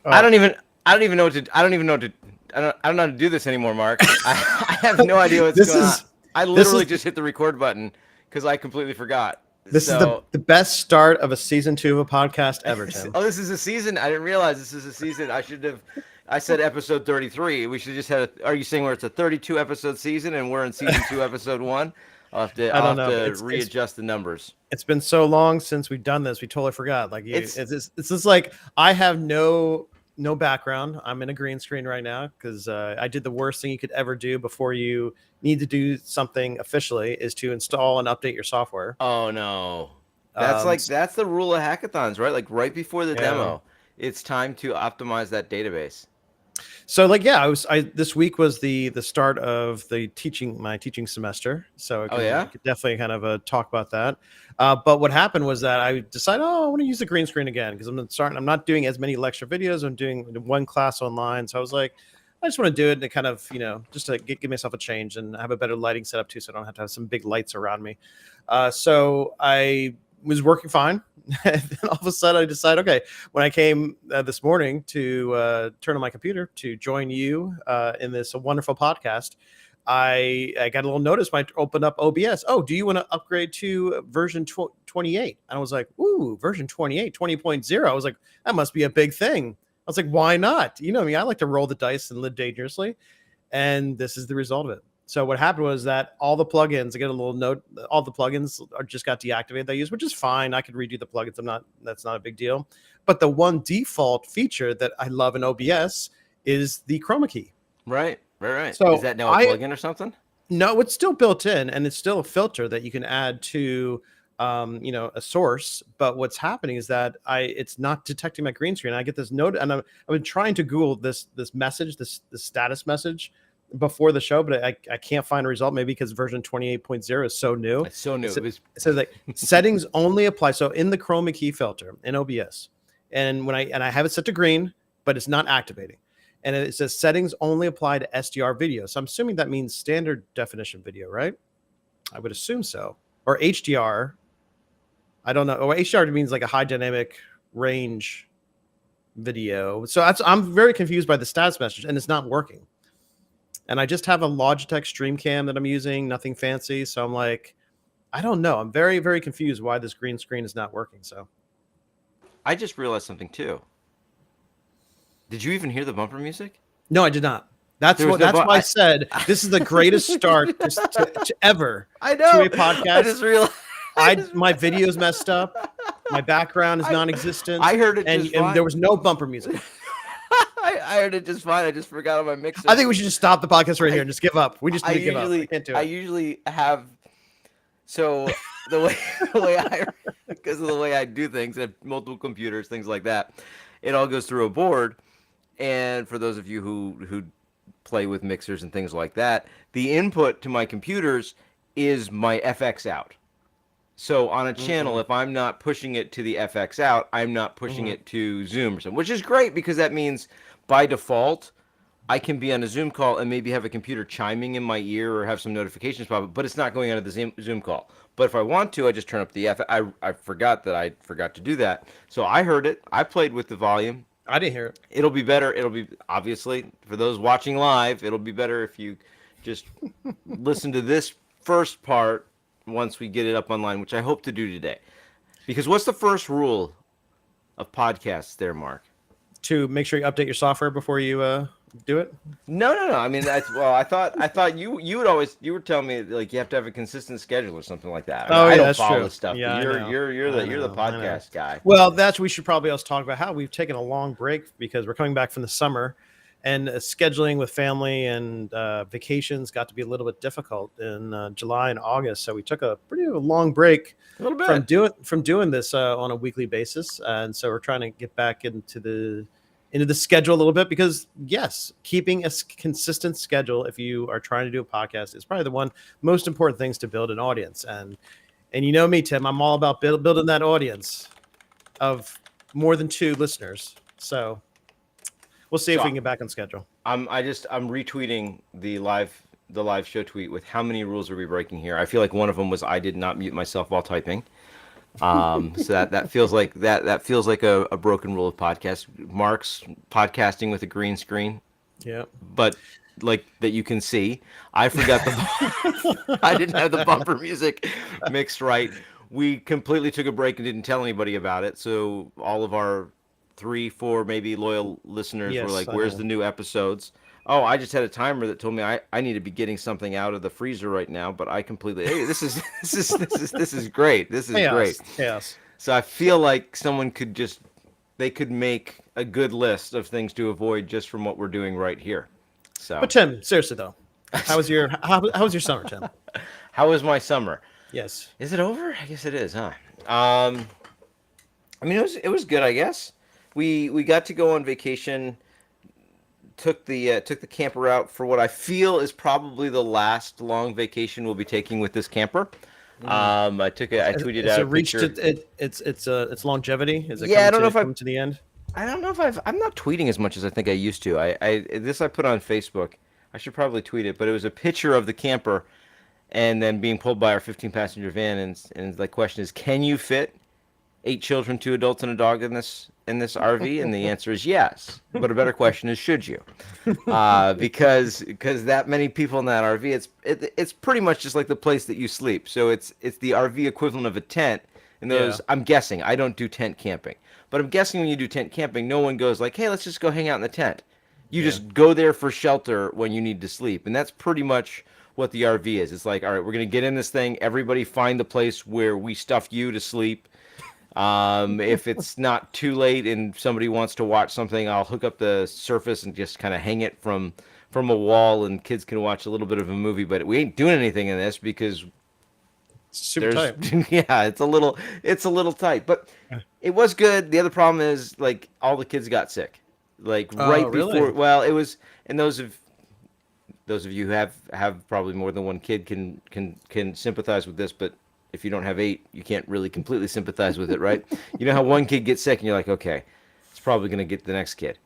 I don't even I don't even know what to I don't even know what to I don't know how to do this anymore, Mark. I have no idea what's This going on. is I this literally is just hit the record button because I completely forgot. this is So, the best start of a season 2 of a podcast ever, Tim. oh, this is a season. I didn't realize this is a season. I should have. I said episode 33. We should just have. Are you saying where it's a 32 episode season and we're in season 2, episode 1? I I'll don't have know. to It's readjust the numbers. it's been so long since we've done this. We totally forgot. Like It's it's just like I have no background. I'm in a green screen right now because I did the worst thing you could ever do before you need to do something officially is to install and update your software. Oh no. That's Um, like that's the rule of hackathons, right? Like right before the yeah. demo, it's time to optimize that database. So like yeah, I this week was the start of the my teaching semester, so Oh I yeah? could definitely kind of talk about that. But what happened was that I decided, oh, I want to use the green screen again because I'm not doing as many lecture videos. I'm doing one class online, so I was like, I just want to do it to kind of just to give myself a change and have a better lighting setup too, so I don't have to have some big lights around me. So I was working fine. And then all of a sudden I decided, okay, when I came this morning to turn on my computer to join you in this wonderful podcast, I got a little notice when I opened up OBS. Oh, do you want to upgrade to version 28? And I was like, ooh, version 28, 20.0. I was like, that must be a big thing. I was like, why not? You know me, I like to roll the dice and live dangerously. And this is the result of it. So what happened was that all the plugins, I get a little note, all the plugins are just got deactivated. They use, which is fine. I could redo the plugins. That's not a big deal. But the one default feature that I love in OBS is the chroma key. Right. So Is that now a plugin or something? no, it's still built in, and it's still a filter that you can add to, a source. But what's happening is that it's not detecting my green screen. I get this note, and I've been trying to Google this message, this status message before the show, but I can't find a result. Maybe because version 28.0 is so new. It's so new. It says like settings only apply. So in the chroma key filter in OBS, and I have it set to green, but it's not activating. And it says settings only apply to SDR video. So I'm assuming that means standard definition video, right? I would assume so. Or HDR. I don't know. Or HDR means like a high dynamic range video. So I'm very confused by the status message, and it's not working. And I just have a Logitech Stream Cam that I'm using, nothing fancy. So I'm like, I don't know. I'm very, very confused why this green screen is not working. So I just realized something too. Did you even hear the bumper music? no, I did not. That's why I said this is the greatest start to ever I know. to a podcast. I just realized. My video's messed up. My background is non-existent. I heard it and, just and fine. there was no bumper music. I heard it just fine. I just forgot on my mixer. I think we should just stop the podcast right here and just give up. We just need to give up. I can't do it. I usually have. So the way I because of the way I do things, I have multiple computers, things like that. It all goes through a board. And for those of you who play with mixers and things like that, the input to my computers is my FX out. So on a channel, if I'm not pushing it to the FX out, I'm not pushing it to Zoom or something, which is great because that means by default, I can be on a Zoom call and maybe have a computer chiming in my ear or have some notifications pop up, but it's not going out of the Zoom call. But if I want to, I just turn up the I forgot to do that. So I heard it. I played with the volume. I didn't hear it. It'll be better. It'll be obviously for those watching live. It'll be better if you just listen to this first part once we get it up online, which I hope to do today. Because what's the first rule of podcasts there, Mark? To make sure you update your software before you do it. No. I mean, I thought you were telling me like you have to have a consistent schedule or something like that. I don't that's follow true. this stuff. Yeah, you're the podcast guy. Well, we should probably also talk about how we've taken a long break because we're coming back from the summer, and scheduling with family and vacations got to be a little bit difficult in July and August. So we took a pretty long break from doing this on a weekly basis, and so we're trying to get back into the schedule a little bit because yes, keeping a consistent schedule if you are trying to do a podcast is probably the one most important things to build an audience. And you know me, Tim, I'm all about building that audience of more than 2 listeners. So we'll see if we can get back on schedule. I'm retweeting the live show tweet with how many rules are we breaking here. I feel like one of them was I did not mute myself while typing. So that feels like that feels like a broken rule of podcast. Mark's podcasting with a green screen, Yeah. but like that you can see. I forgot I didn't have the bumper music mixed right. We completely took a break and didn't tell anybody about it. So all of our 3, 4 maybe loyal listeners were Yes, like, I "Where's know. the new episodes?" Oh, I just had a timer that told me I need to be getting something out of the freezer right now, but I completely hey, this is great. This is great. Chaos. Chaos. So I feel like someone could just they could make a good list of things to avoid just from what we're doing right here. So, But Tim, seriously though, how was your summer, Tim? how was my summer? Yes. Is it over? I guess it is, huh? I mean, it was good, I guess. We got to go on vacation. Took the camper out for what I feel is probably the last long vacation we'll be taking with this camper. I tweeted Has out it a reached picture. its longevity? Is it Yeah, I don't know if coming to the end? I don't know if I'm not tweeting as much as I think I used to. I put on Facebook. I should probably tweet it, but it was a picture of the camper and then being pulled by our 15 passenger van, and the question is, can you fit 8 children, 2 adults, and a dog in this RV? And the answer is yes. But a better question is, should you? Because that many people in that RV, it's pretty much just like the place that you sleep. So it's the RV equivalent of a tent. And Yeah. I'm guessing I don't do tent camping, but I'm guessing when you do tent camping, no one goes like, hey, let's just go hang out in the tent. You Yeah. just go there for shelter when you need to sleep, and that's pretty much what the RV is. It's like, all right, we're gonna get in this thing. Everybody find the place where we stuffed you to sleep. If it's not too late and somebody wants to watch something, I'll hook up the Surface and just kind of hang it from a wall, and kids can watch a little bit of a movie. But we ain't doing anything in this because Super there's tight. yeah, it's a little tight. But it was good. The other problem is like all the kids got sick, like Oh, right before. really? Well, it was, and those of you who have probably more than one kid can sympathize with this, but if you don't have 8, you can't really completely sympathize with it, right? You know how one kid gets sick and you're like, okay, it's probably going to get the next kid,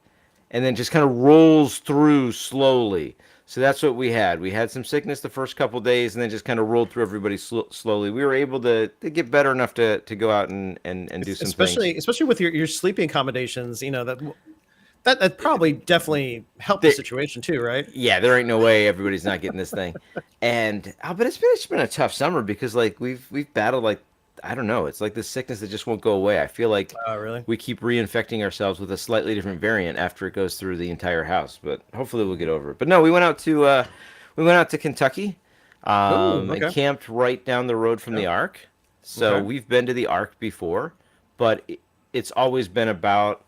and then just kind of rolls through slowly. So that's what we had. We had some sickness the first couple days, and then just kind of rolled through everybody slowly. We were able to get better enough to go out and do some things. Especially with your sleeping accommodations, that probably definitely helped the They, situation too, right? yeah, there ain't no way everybody's not getting this thing. And but it's been a tough summer because like we've battled like I don't know, it's like this sickness that just won't go away. I feel like Oh, really? we keep reinfecting ourselves with a slightly different variant after it goes through the entire house, but hopefully we'll get over it. But no, we went out to Kentucky, Oh, and okay. camped right down the road from Yeah. the Ark. So Okay. we've been to the Ark before, but it's always been about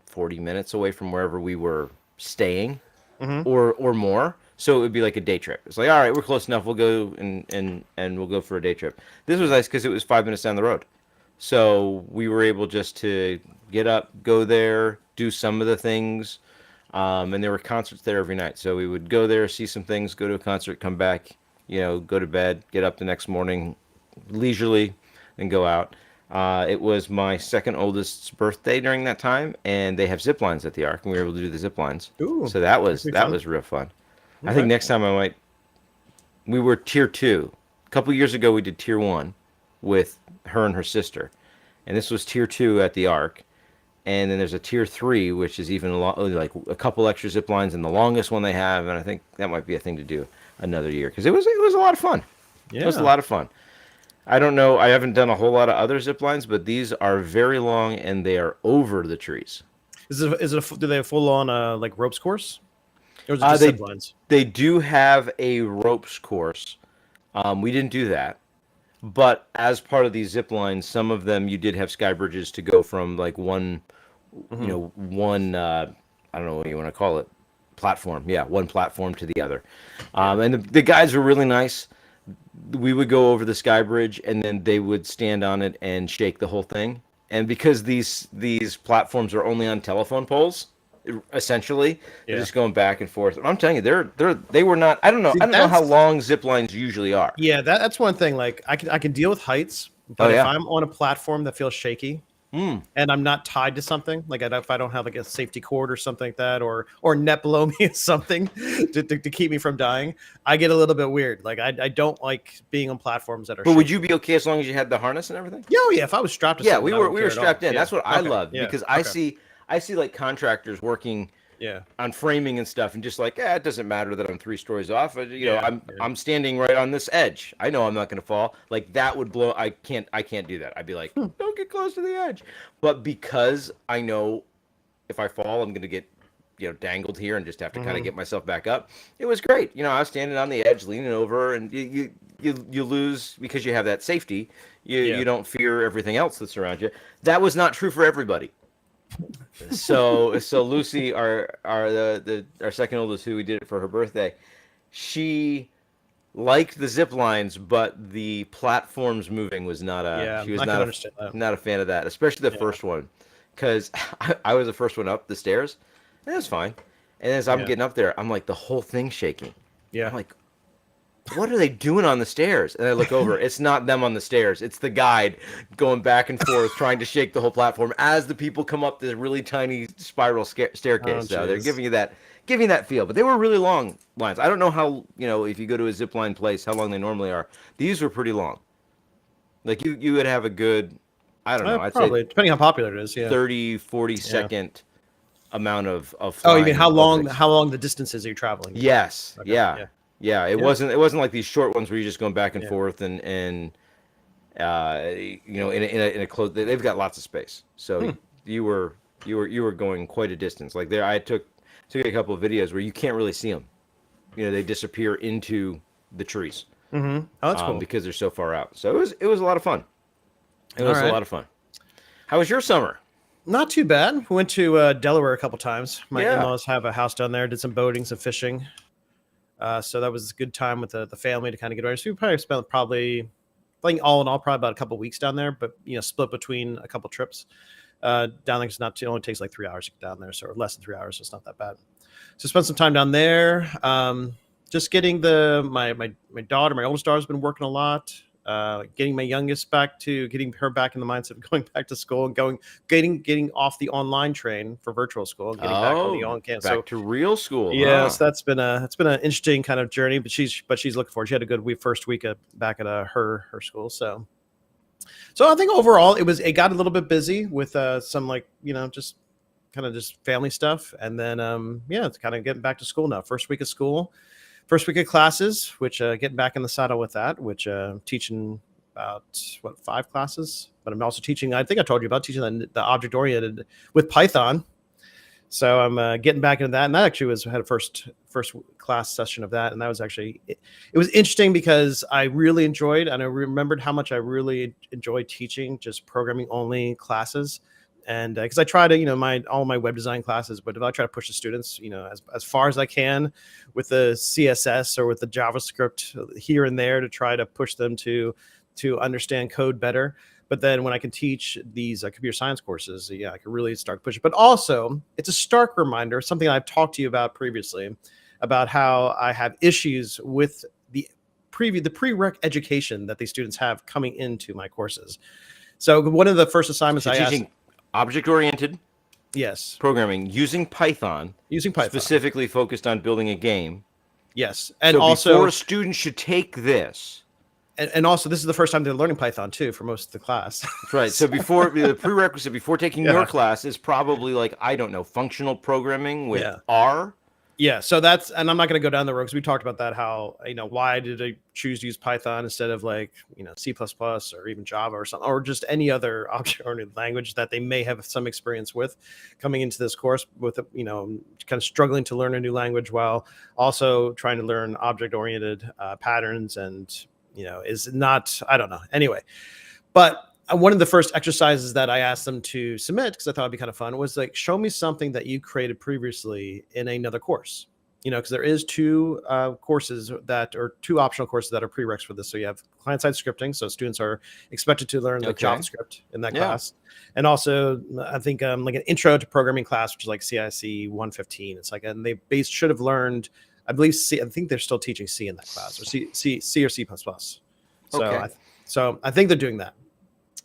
40 minutes away from wherever we were staying, Hmm. or more. So it would be like a day trip. It's like, all right, we're close enough. We'll go and we'll go for a day trip. This was nice because it was 5 minutes down the road. So we were able just to get up, go there, do some of the things. And there were concerts there every night. So we would go there, see some things, go to a concert, come back, go to bed, get up the next morning leisurely, and go out. It was my second oldest's birthday during that time, and they have zip lines at the Ark, and we were able to do the zip lines. Ooh, So that that'd was be that fun. was real fun. I think Okay. next time I might. We were tier 2. A couple years ago, we did tier 1 with her and her sister, and this was tier 2 at the Ark. And then there's a tier 3, which is even like a couple extra zip lines and the longest one they have. And I think that might be a thing to do another year because it was a lot of fun. It was a Yeah. lot of fun. I don't know. I haven't done a whole lot of other zip lines, but these are very long and they are over the trees. Do they have full on like ropes course, or is it Uh, just zip they lines? they do have a ropes course. We didn't do that, but as part of these zip lines, some of them you did have sky bridges to go from like Hmm. one I don't know what you want to call it, platform. Yeah, one platform to the other. And the guys were really nice. We would go over the sky bridge and then they would stand on it and shake the whole thing. And because these platforms are only on telephone poles, essentially, they're Yeah. just going back and forth. I'm telling you, they were not. I don't know. See, I don't know how that's long zip lines usually are. yeah. That's one thing. Like I can deal with heights, Oh but if yeah. I'm on a platform that feels shaky, Mm. and I'm not tied to something, like if I don't have like a safety cord or something like that, or net below me is something to keep me from dying, I get a little bit weird. Like I don't like being on platforms that are But would you shaky. be okay as long as you had the harness and everything? Yeah, oh, yeah. If I was strapped to Yeah, something, we I were don't we were care at all. strapped in. Yeah. That's what I Okay. love Yeah. because Okay. I see like contractors working Yeah. on framing and stuff, and just like, it doesn't matter that I'm 3 stories off. You know, Yeah. I'm standing right on this edge. I know I'm not going to fall. Like that would blow. I can't do that. I'd be like, Hmm. don't get close to the edge. But because I know if I fall, I'm going to get dangled here and just have to kind of Mm-hmm. get myself back up. It was great. You know, I was standing on the edge, leaning over, and you lose because you have that safety. Yeah. You don't fear everything else that's around you. That was not true for everybody. So Lucy, our second oldest, who we did it for her birthday, she liked the zip lines, but the platforms moving was not a. Yeah. She was I can understand that. not a fan of that, especially the Yeah. first one, because I was the first one up the stairs, and it was fine. And as I'm Yeah. getting up there, I'm like the whole thing's shaking. Yeah. I'm like, what are they doing on the stairs? And I look over. It's not them on the stairs. It's the guide going back and forth trying to shake the whole platform as the people come up this really tiny spiral Oh, staircase. So they're jeez. giving you that feel. But they were really long lines. I don't know how, if you go to a zip line place, how long they normally are. These were pretty long. Like you would have a good, I don't know, I'd say Probably depending how popular it is. Yeah. 30, 40 Yeah. second amount of Oh, you mean flying of things. how long the distances are you traveling? Yes. Okay. Yeah. Yeah. Yeah. It Yeah. wasn't like these short ones where you're just going back and Yeah. forth and in a close. They've got lots of space. So Hmm. you were going quite a distance. Like there, I took a couple of videos where you can't really see them. They disappear into the trees Mm-hmm. Oh, that's cool. because they're so far out. So it was a lot of fun. It All was a right. lot of fun. How was your summer? Not too bad. We went to Delaware a couple times. My Yeah. in-laws have a house down there. Did some boating, some fishing. So that was a good time with the family to kind of get away. So we probably spent I think all in all, probably about a couple weeks down there, but split between a couple trips. Down there, it's not too, it only takes like 3 hours to get down there, so less than 3 hours. So it's not that bad. So spent some time down there. Just getting my daughter, my oldest daughter's been working a lot. Getting my youngest getting her back in the mindset of going back to school and getting off the online train for virtual school and getting back on the on campus. Back to real school. Yes, Huh? that's been an interesting kind of journey, but she's looking forward. She had a good first week back at her school. So I think overall it got a little bit busy with some just kind of just family stuff, and then it's kind of getting back to school now. First week of school, first week of classes, which getting back in the saddle with that, which teaching about 5 classes, but I'm also teaching. I think I told you about teaching the object oriented with Python. So I'm getting back into that, and that actually had a first class session of that, and that was actually it was interesting because I really enjoyed, and I remembered how much I really enjoyed teaching just programming only classes, and because I try to all my web design classes, but I try to push the students as far as I can with the CSS or with the JavaScript here and there to try to push them to understand code better. But then when I can teach these computer science courses, I can really start pushing. But also, it's a stark reminder, something I've talked to you about previously, about how I have issues with the prereq education that these students have coming into my courses. So one of the first assignments So I asked, teaching object-oriented yes, programming using Python, specifically focused on building a game. Yes, and so also before a student should take this. And also, this is the first time they're learning Python too for most of the class. That's right. So before the prerequisite before taking your class is probably like, I don't know, functional programming with R. Yeah. So that's, and I'm not going to go down the road because we talked about that. How why did I choose to use Python instead of C++ or even Java or something, or just any other object-oriented language that they may have some experience with coming into this course with kind of struggling to learn a new language while also trying to learn object-oriented patterns and is not, I don't know. Anyway, but one of the first exercises that I asked them to submit, because I thought it'd be kind of fun, was like, show me something that you created previously in another course. Because there is 2 courses or 2 optional courses that are prereqs for this. So you have client-side scripting, so students are expected to learn like JavaScript in that class, and also I think like an intro to programming class, which is like CIC 115. It's like, and they should have learned, I believe C. I think they're still teaching C in that class, or C or C++. So, Okay. so I think they're doing that.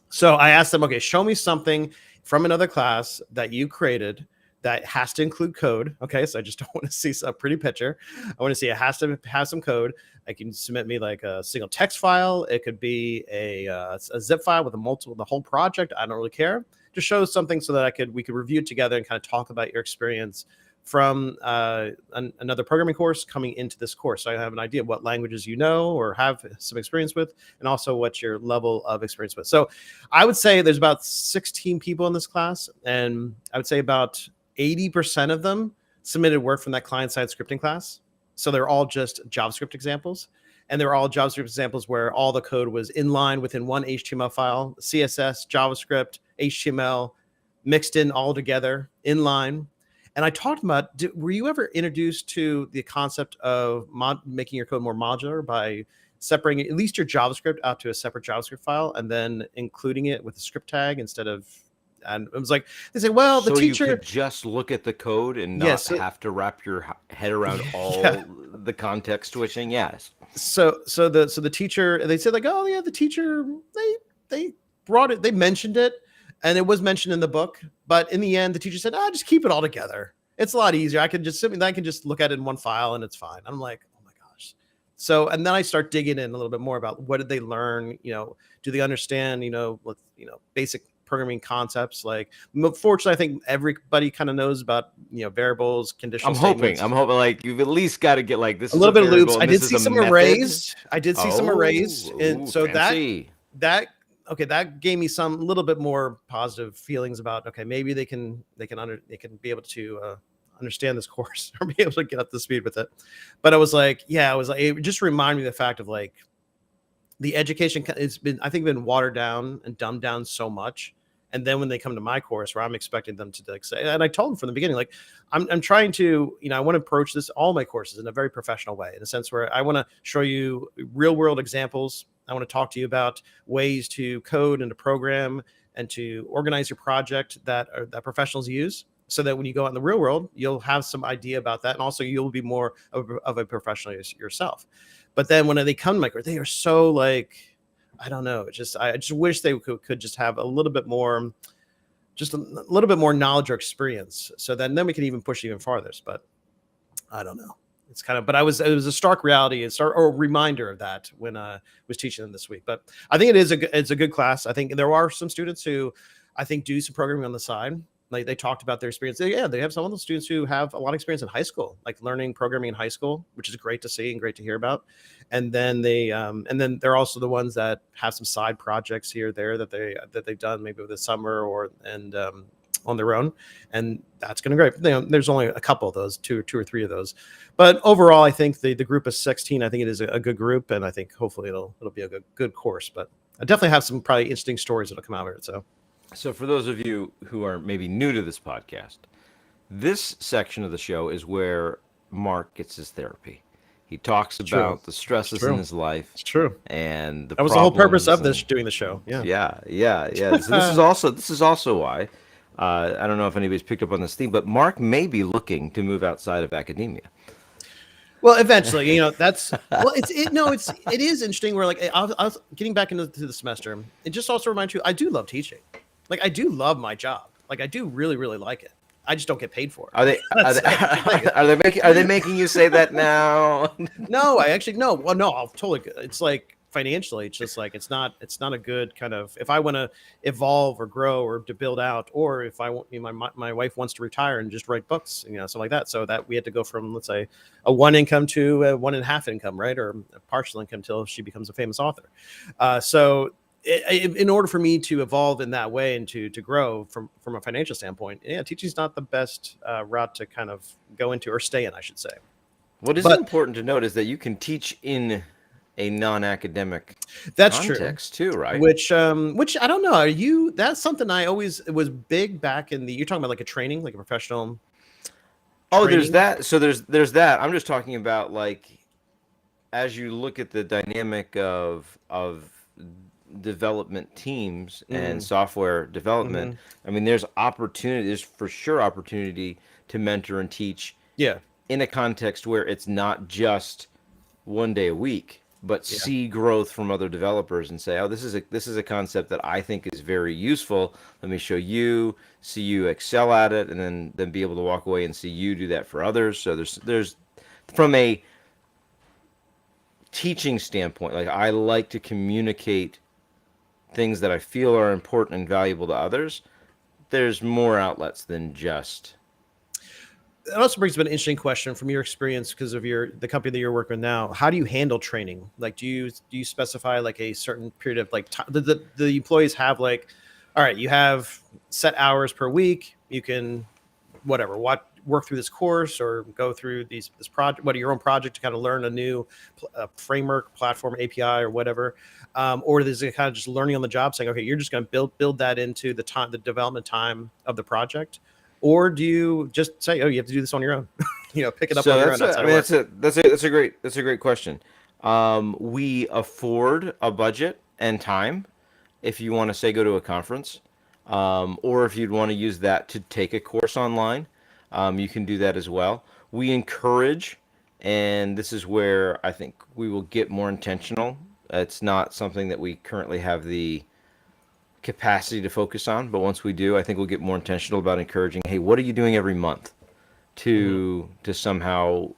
So I asked them, okay, show me something from another class that you created that has to include code. Okay, so I just don't want to see a pretty picture. I want to see it has to have some code. I can submit me like a single text file. It could be a zip file with the whole project. I don't really care. Just show something so that we could review it together and kind of talk about your experience from another programming course coming into this course. So I have an idea of what languages you know or have some experience with, and also what your level of experience with. So I would say there's about 16 people in this class, and I would say about 80% of them submitted work from that client-side scripting class. So they're all just JavaScript examples. And they're all JavaScript examples where all the code was in line within one HTML file, CSS, JavaScript, HTML, mixed in all together in line. And I talked about, were you ever introduced to the concept of making your code more modular by separating at least your JavaScript out to a separate JavaScript file and then including it with a script tag instead of, and it was like, they say, well, the So teacher. you could just look at the code and not Yes. have to wrap your head around all Yeah. the context switching. Yes. So the teacher, they said like, oh yeah, the teacher, they brought it, they mentioned it, and it was mentioned in the book, but in the end, the teacher said, just keep it all together. It's a lot easier. I can just look at it in one file and it's fine. I'm like, oh my gosh. So, and then I start digging in a little bit more about what did they learn? Do they understand, basic programming concepts? Like, fortunately, I think everybody kind of knows about, variables, conditional statements. I'm hoping like you've at least got to get like this A little bit of variable loops. and I did this see is a some method. arrays. And so fancy. that gave me some little bit more positive feelings about, okay, maybe they can be able to understand this course or be able to get up to speed with it. But I was like, it just reminded me of the fact of like the education, it's been, I think, been watered down and dumbed down so much. And then when they come to my course, where I'm expecting them to like say, and I told them from the beginning, like, I'm trying to, I want to approach all my courses in a very professional way, in a sense where I want to show you real world examples. I want to talk to you about ways to code and to program and to organize your project that professionals use, so that when you go out in the real world, you'll have some idea about that. And also you'll be more of a professional yourself. But then when they come to my course, they are so like, I don't know. I just wish they could just have a little bit more, just a little bit more knowledge or experience. So then we can even push even farther. But I don't know. It's kind of, but it was a stark reality, or a reminder of that when I was teaching them this week. But I think it's a good class. I think there are some students who I think do some programming on the side. Like they talked about their experience. Yeah, they have some of those students who have a lot of experience in high school, like learning programming in high school, which is great to see and great to hear about. And then they're also the ones that have some side projects here or there that they've done maybe over the summer on their own, and that's going to be great. There's only a couple of those, two or three of those, but overall, I think the group of 16, I think it is a good group, and I think hopefully it'll be a good course. But I definitely have some probably interesting stories that'll come out of it. So for those of you who are maybe new to this podcast, this section of the show is where Mark gets his therapy. He talks about the stresses in his life. It's true. And that was the whole purpose of doing the show. Yeah. So this is also why I don't know if anybody's picked up on this theme, but Mark may be looking to move outside of academia. Well, eventually, it is interesting. Where like I was getting back into the semester, it just also reminds you, I do love teaching. Like I do love my job. Like I do really, really like it. I just don't get paid for it. Are they making you say that now? No, I actually no. Well, no, I'll totally. It's like financially, it's just like it's not a good kind of. If I want to evolve or grow or to build out, or if I want, my wife wants to retire and just write books, something like that. So that we had to go from, let's say, a one income to a 1.5 income, right, or a partial income till she becomes a famous author. In order for me to evolve in that way and to grow from a financial standpoint, teaching is not the best route to kind of go into or stay in, I should say. What is important to note is that you can teach in a non-academic context too, right? Which I don't know. That's something it was big back in you're talking about like a training, like a professional. Oh, there's that. So there's that. I'm just talking about like, as you look at the dynamic of development teams and software development, I mean, there's for sure opportunity to mentor and teach in a context where it's not just one day a week, but Yeah. see growth from other developers and say, oh, this is a concept that I think is very useful. Let me show you, see you excel at it, and then be able to walk away and see you do that for others. So there's from a teaching standpoint, like I like to communicate things that I feel are important and valuable to others. There's more outlets than just. It also brings up an interesting question from your experience because of the company that you're working with now. How do you handle training? Like, do you specify like a certain period of like time? The employees have like, all right, you have set hours per week. You can whatever work through this course or go through this project, your own project to kind of learn a new framework, platform, API, or whatever. Or is it kind of just learning on the job, saying, okay, you're just going to build that into the development time of the project, or do you just say, oh, you have to do this on your own? Pick it up on your own outside of work. That's a great question. We afford a budget and time if you want to say go to a conference, or if you'd want to use that to take a course online, you can do that as well. We encourage, and this is where I think we will get more intentional. It's not something that we currently have the capacity to focus on, but once we do, I think we'll get more intentional about encouraging, hey, what are you doing every month to somehow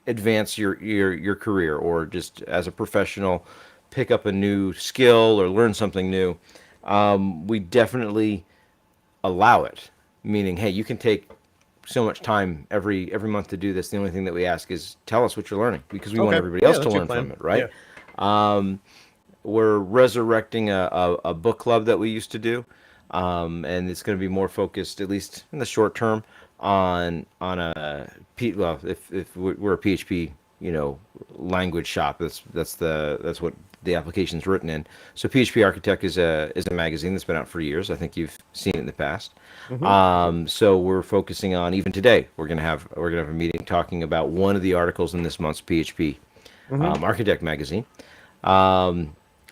advance your career, or just as a professional pick up a new skill or learn something new. We definitely allow it, meaning, hey, you can take so much time every month to do this. The only thing that we ask is tell us what you're learning, because we want Okay. everybody Yeah, else to that's your learn plan. from it, right? We're resurrecting a book club that we used to do, and it's going to be more focused, at least in the short term, on well, if we're a PHP language shop, that's what the application's written in. So PHP Architect is a magazine that's been out for years. I think you've seen it in the past. So we're focusing on, even today we're gonna have a meeting talking about one of the articles in this month's PHP Architect magazine.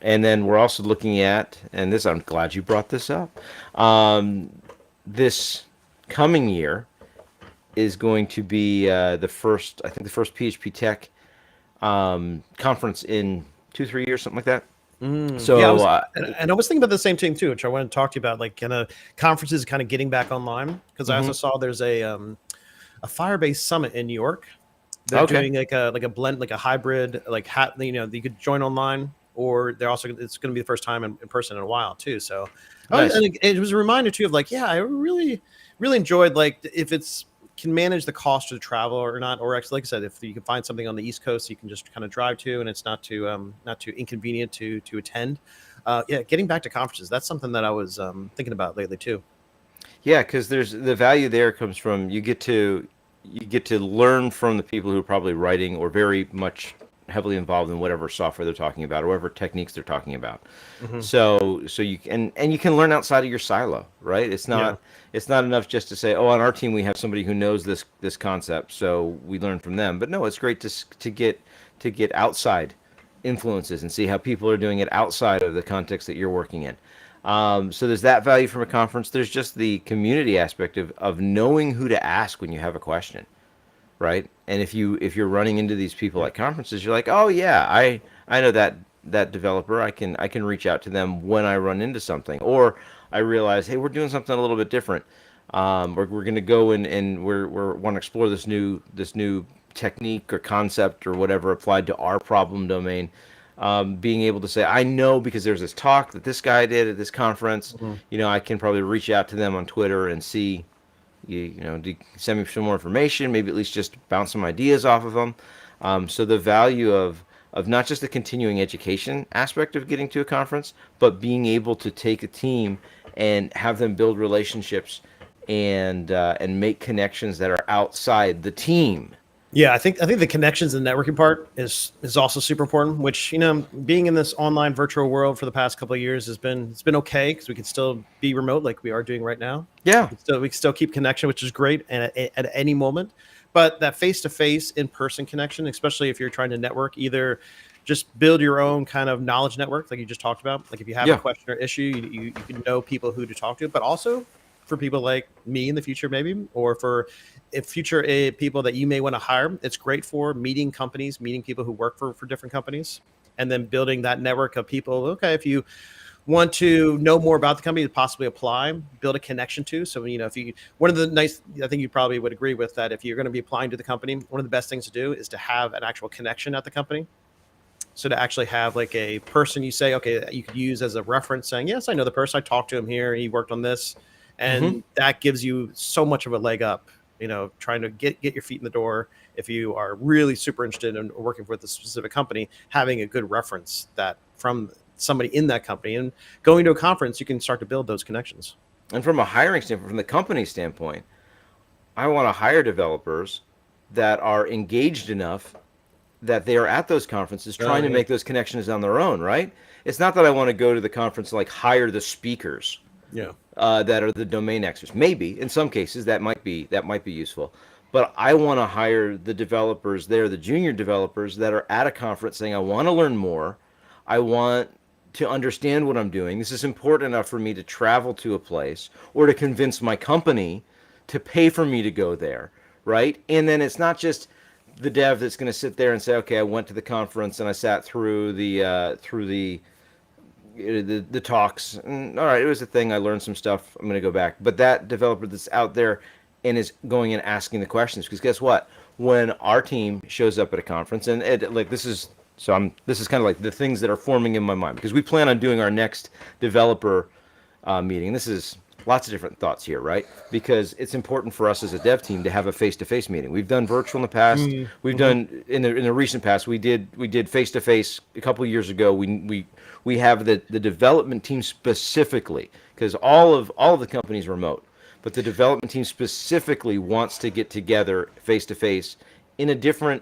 And then we're also looking at, and this, I'm glad you brought this up, this coming year is going to be the first PHP Tech conference in 2-3 years, something like that. So Yeah, and I was thinking about the same thing too, which I want to talk to you about, like kind of conferences kind of getting back online, because I also saw there's a Firebase Summit in New York. They're doing like a blend, like a hybrid, like you could join online, or it's going to be the first time in person in a while too. So Nice. and it was a reminder too of like, yeah, I really enjoyed, like, if it's can manage the cost of the travel or not, or actually, like I said, if you can find something on the East Coast you can just kind of drive to, and it's not too inconvenient to attend. Yeah, getting back to conferences, that's something that I was thinking about lately too. Yeah, because there's the value there comes from you get to learn from the people who are probably writing or very much heavily involved in whatever software they're talking about or whatever techniques they're talking about. So you can, and you can learn outside of your silo, right? It's not enough just to say, oh, on our team we have somebody who knows this concept, so we learn from them. But no, it's great to get outside influences and see how people are doing it outside of the context that you're working in. So there's that value from a conference. There's just the community aspect of knowing who to ask when you have a question, right? And if you're running into these people at conferences, you're like, oh yeah, I know that developer. I can reach out to them when I run into something, or I realize, hey, we're doing something a little bit different. We're going to go and we're want to explore this new technique or concept or whatever applied to our problem domain. Being able to say, I know because there's this talk that this guy did at this conference, I can probably reach out to them on Twitter and see, send me some more information, maybe at least just bounce some ideas off of them. So the value of not just the continuing education aspect of getting to a conference, but being able to take a team and have them build relationships and make connections that are outside the team. Yeah, I think the connections and networking part is also super important. Which, being in this online virtual world for the past couple of years it's been okay, because we can still be remote like we are doing right now. Yeah, we can still keep connection, which is great, and at any moment. But that face-to-face, in-person connection, especially if you're trying to network, either just build your own kind of knowledge network, like you just talked about. Like if you have a question or issue, you can know people who to talk to, but also for people like me in the future, maybe, or for if future people that you may want to hire. It's great for meeting companies, meeting people who work for different companies, and then building that network of people. Okay, if you want to know more about the company, to possibly apply, build a connection to. So, if you, one of the nice, I think you probably would agree with that, if you're going to be applying to the company, one of the best things to do is to have an actual connection at the company. So to actually have like a person you say, okay, you could use as a reference saying, yes, I know the person, I talked to him here, he worked on this. And that gives you so much of a leg up, trying to get your feet in the door. If you are really super interested in working with a specific company, having a good reference that from somebody in that company, and going to a conference, you can start to build those connections. And from a hiring standpoint, from the company standpoint, I want to hire developers that are engaged enough that they are at those conferences trying to make those connections on their own, right? It's not that I want to go to the conference and like hire the speakers that are the domain experts. Maybe in some cases that might be useful. But I want to hire the developers there, the junior developers that are at a conference saying, I want to learn more. I want to understand what I'm doing. This is important enough for me to travel to a place or to convince my company to pay for me to go there, right? And then it's not just the dev that's going to sit there and say, okay, I went to the conference and I sat through the talks. And, all right, it was a thing. I learned some stuff. I'm going to go back. But that developer that's out there and is going and asking the questions, because guess what? When our team shows up at a conference, and this is kind of like the things that are forming in my mind, because we plan on doing our next developer meeting. This is lots of different thoughts here, right? Because it's important for us as a dev team to have a face-to-face meeting. We've done virtual in the past. We've done in the recent past. We did face-to-face a couple of years ago. We have the development team specifically, because all of the company's remote, but the development team specifically wants to get together face-to-face in a different,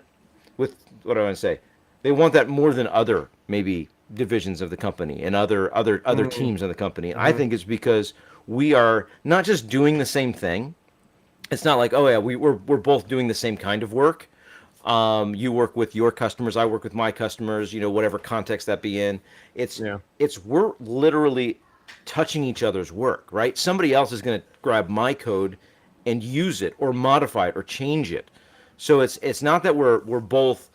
with what do I want to say? They want that more than other maybe divisions of the company and other teams in the company. And I think it's because we are not just doing the same thing. It's not like, oh yeah, we're both doing the same kind of work. You work with your customers, I work with my customers, whatever context that be in. It's we're literally touching each other's work, right? Somebody else is going to grab my code and use it or modify it or change it. So it's not that we're both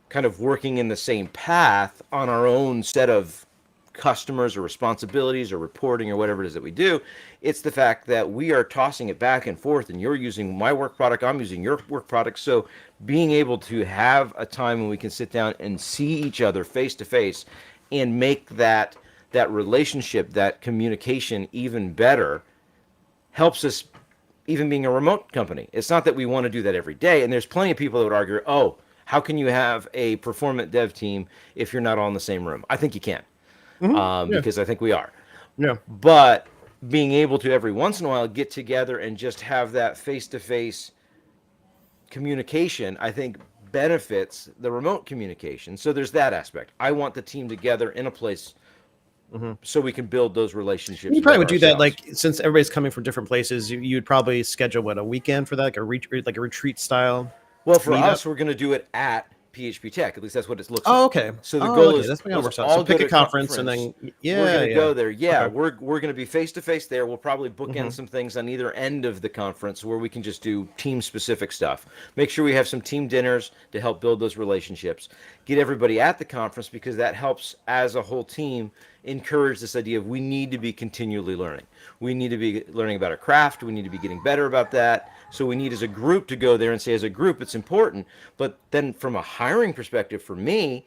kind of working in the same path on our own set of customers or responsibilities or reporting or whatever it is that we do. It's the fact that we are tossing it back and forth, and you're using my work product, I'm using your work product. So being able to have a time when we can sit down and see each other face to face and make that relationship, that communication even better, helps us, even being a remote company. It's not that we want to do that every day. And there's plenty of people that would argue, oh, how can you have a performant dev team if you're not all in the same room? I think you can. Because I think we are. Yeah. But being able to every once in a while get together and just have that face-to-face communication, I think benefits the remote communication. So there's that aspect. I want the team together in a place so we can build those relationships. You probably would do that, like, since everybody's coming from different places, you'd probably schedule a weekend for that, like a retreat style. Well, for us, we're going to do it at PHP Tech. At least that's what it looks like. Oh, okay. So the goal is that's works out. So pick a conference and then we're going to go there. Yeah, okay. We're going to be face to face there. We'll probably bookend some things on either end of the conference where we can just do team specific stuff. Make sure we have some team dinners to help build those relationships. Get everybody at the conference, because that helps as a whole team encourage this idea of we need to be continually learning. We need to be learning about our craft. We need to be getting better about that. So we need as a group to go there and say, as a group, it's important. But then from a hiring perspective, for me,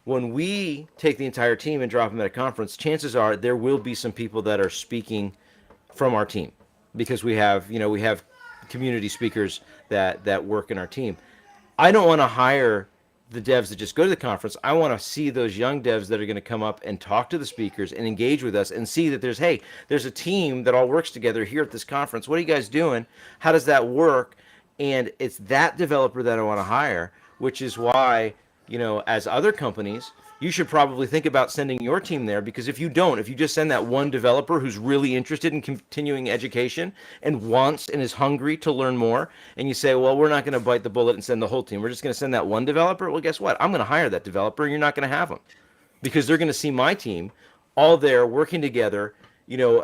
when we take the entire team and drop them at a conference, chances are there will be some people that are speaking from our team, because we have community speakers that work in our team. I don't want to hire the devs that just go to the conference. I want to see those young devs that are going to come up and talk to the speakers and engage with us and see that there's a team that all works together here at this conference. What are you guys doing? How does that work? And it's that developer that I want to hire, which is why, as other companies, you should probably think about sending your team there, because if you just send that one developer who's really interested in continuing education and wants and is hungry to learn more, and you say, well, we're not going to bite the bullet and send the whole team. We're just going to send that one developer. Well, guess what? I'm going to hire that developer, and you're not going to have them, because they're going to see my team all there working together,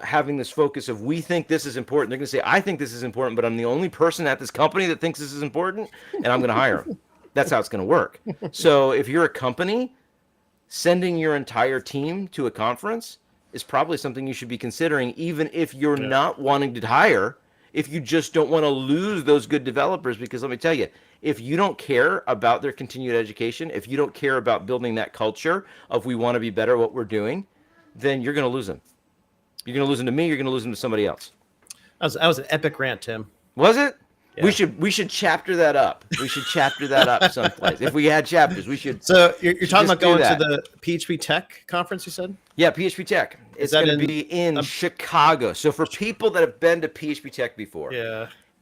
having this focus of we think this is important. They're going to say, I think this is important, but I'm the only person at this company that thinks this is important, and I'm going to hire them. That's how it's going to work. So if you're a company, sending your entire team to a conference is probably something you should be considering, even if you're not wanting to hire, if you just don't want to lose those good developers. Because let me tell you, if you don't care about their continued education, if you don't care about building that culture of we want to be better at what we're doing, then you're going to lose them. You're going to lose them to me. You're going to lose them to somebody else. That was an epic rant, Tim. Was it? Yeah. We should chapter that up. We should chapter that up someplace. If we had chapters, we should. So you're talking about going that. to the PHP Tech conference, you said? Yeah, PHP Tech. It's going to be in Chicago. So for people that have been to PHP Tech before,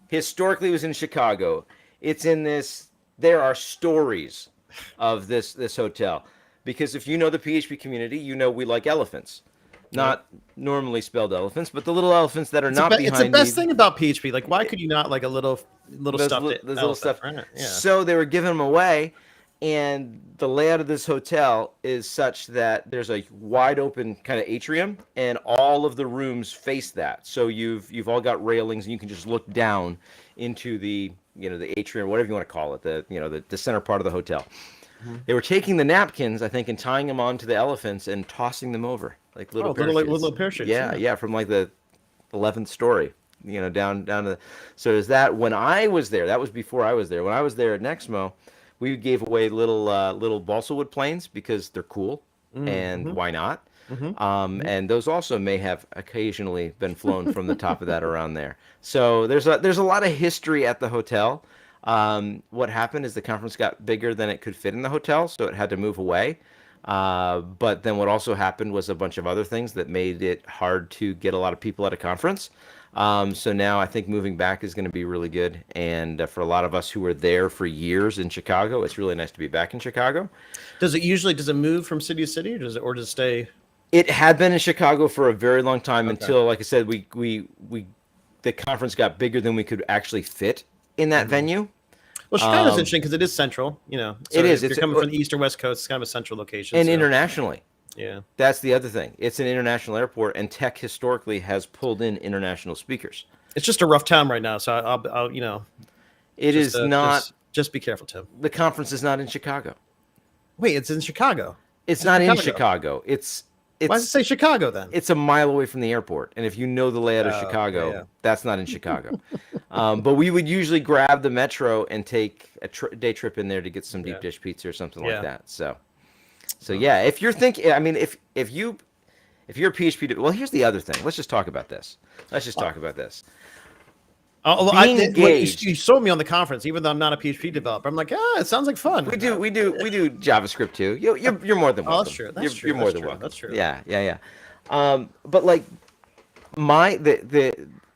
historically it was in Chicago. It's in this. There are stories of this hotel, because if you know the PHP community, we like elephants. Not normally spelled elephants, but the little elephants that are behind. It's the best thing about PHP. Like, why could you not like a little stuff? Those little stuff. Yeah. So they were giving them away, and the layout of this hotel is such that there's a wide open kind of atrium, and all of the rooms face that. So you've all got railings, and you can just look down into the the atrium, whatever you want to call it, the center part of the hotel. Mm-hmm. They were taking the napkins, I think, and tying them onto the elephants and tossing them over. Like little parachutes. Little parachutes. Yeah, from like the 11th story, down to. So there's that. When I was there, that was before I was there. When I was there at Nexmo, we gave away little balsa wood planes because they're cool, and why not? Mm-hmm. And those also may have occasionally been flown from the top of that around there. So there's a lot of history at the hotel. What happened is the conference got bigger than it could fit in the hotel, so it had to move away. But then what also happened was a bunch of other things that made it hard to get a lot of people at a conference. So now I think moving back is going to be really good. And for a lot of us who were there for years in Chicago, it's really nice to be back in Chicago. Does it move from city to city, or does it stay? It had been in Chicago for a very long time until, like I said, the conference got bigger than we could actually fit in that venue. Well, Chicago's interesting because it is central, So it is. If you're coming from the east or west coast, it's kind of a central location. And internationally. Yeah. That's the other thing. It's an international airport, and Tech historically has pulled in international speakers. It's just a rough time right now, so I'll It is not. Just be careful, Tim. The conference is not in Chicago. Wait, it's in Chicago. It's not in Chicago. Why does it say Chicago then? It's a mile away from the airport, and if you know the layout of Chicago, that's not in Chicago. But we would usually grab the metro and take a day trip in there to get some deep dish pizza or something like that. So yeah, if you're thinking, I mean, if you're a PHP, well, here's the other thing. Let's just talk about this. Being engaged. You sold me on the conference, even though I'm not a PHP developer. I'm like, it sounds like fun. We do JavaScript too. You're more than welcome. Oh, that's true. You're more than welcome. That's true. Yeah. But like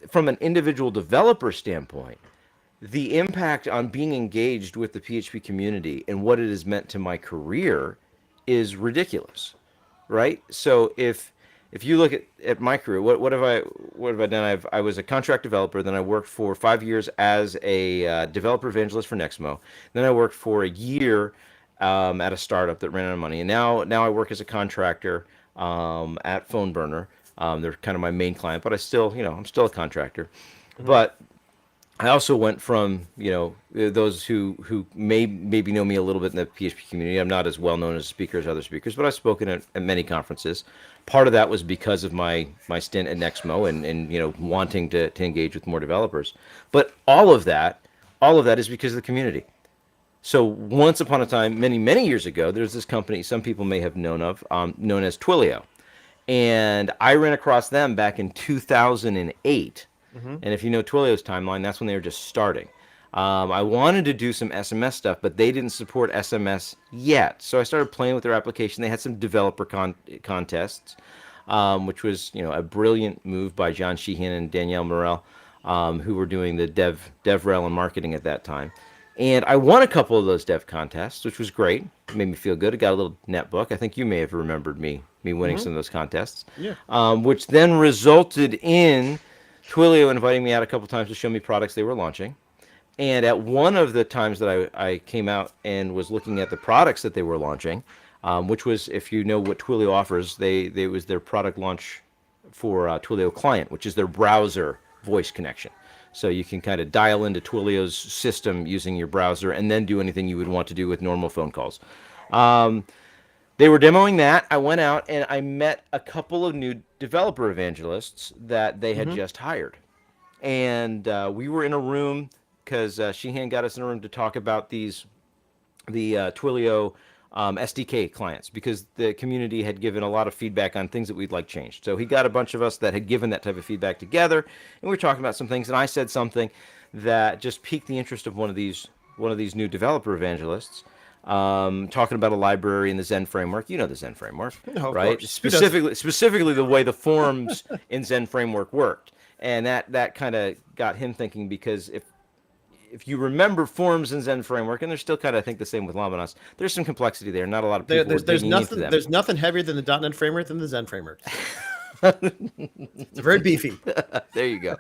from an individual developer standpoint, the impact on being engaged with the PHP community and what it has meant to my career is ridiculous, right? So if you look at my career, what have I done? I was a contract developer. Then I worked for 5 years as a developer evangelist for Nexmo. Then I worked for a year at a startup that ran out of money. And now I work as a contractor at Phone Burner. They're kind of my main client, but I'm still a contractor. Mm-hmm. But I also went from, those who maybe know me a little bit in the PHP community. I'm not as well known as a speaker as other speakers, but I've spoken at many conferences. Part of that was because of my stint at Nexmo and wanting to engage with more developers. But all of that is because of the community. So once upon a time, many years ago, there's this company some people may have known of, known as Twilio. And I ran across them back in 2008. Mm-hmm. And if you know Twilio's timeline, that's when they were just starting. I wanted to do some SMS stuff, but they didn't support SMS yet. So I started playing with their application. They had some developer contests, which was a brilliant move by John Sheehan and Danielle Morel, who were doing the DevRel and marketing at that time. And I won a couple of those dev contests, which was great. It made me feel good. I got a little netbook. I think you may have remembered me winning some of those contests. Yeah. Which then resulted in Twilio inviting me out a couple times to show me products they were launching. And at one of the times that I came out and was looking at the products that they were launching, which was, if you know what Twilio offers, it was their product launch Twilio Client, which is their browser voice connection. So you can kind of dial into Twilio's system using your browser and then do anything you would want to do with normal phone calls. They were demoing that. I went out and I met a couple of new developer evangelists that they had just hired. And we were in a room because Sheehan got us in a room to talk about the Twilio SDK clients, because the community had given a lot of feedback on things that we'd like changed. So he got a bunch of us that had given that type of feedback together, and we were talking about some things. And I said something that just piqued the interest of one of these new developer evangelists. Talking about a library in the Zen framework. You know the Zen framework, right? Specifically the way the forms in Zen framework worked. And that kind of got him thinking, because if you remember forms in Zen framework, and they're still kind of, I think, the same with Laminas, there's some complexity there. Not a lot of people there's nothing heavier than the .NET framework than the Zen framework. It's very beefy. There you go.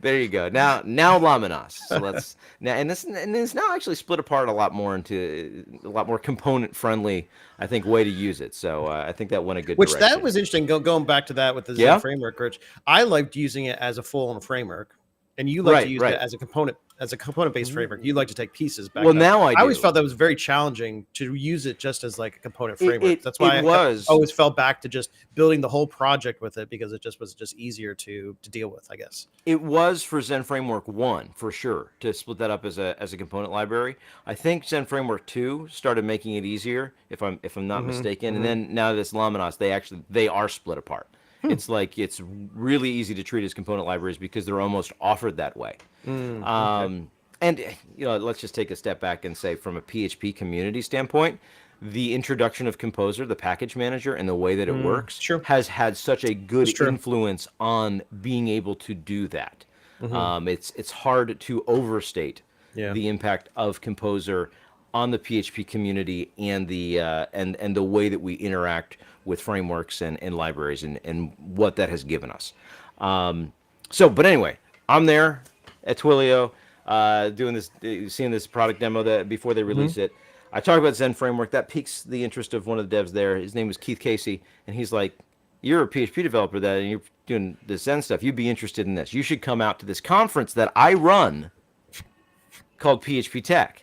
There you go. Now Laminas. So let's now, and it's now actually split apart a lot more into a lot more component friendly, I think, way to use it. So I think that went a good direction. That was interesting. Going back to that with the Zen framework, Rich, I liked using it as a full-on framework, and you like to use it as a component. As a component-based framework, you like to take pieces back. Well, now I always felt that was very challenging to use it just as like a component framework. That's why I always fell back to just building the whole project with it, because it was just easier to deal with, I guess. It was for Zen Framework 1 for sure to split that up as a component library. I think Zen Framework 2 started making it easier, if I'm not mistaken. And then now this Laminas, they are split apart. It's like it's really easy to treat as component libraries because they're almost offered that way. And let's just take a step back and say, from a PHP community standpoint, the introduction of Composer, the package manager, and the way that it works has had such a good influence on being able to do that. It's hard to overstate the impact of Composer on the PHP community and the and the way that we interact with frameworks and libraries and what that has given us. But anyway, I'm there at Twilio doing this, seeing this product demo that before they release it. I talk about Zen framework. That piques the interest of one of the devs there. His name was Keith Casey, and he's like, "You're a PHP developer and you're doing this Zen stuff. You'd be interested in this. You should come out to this conference that I run called PHP Tech."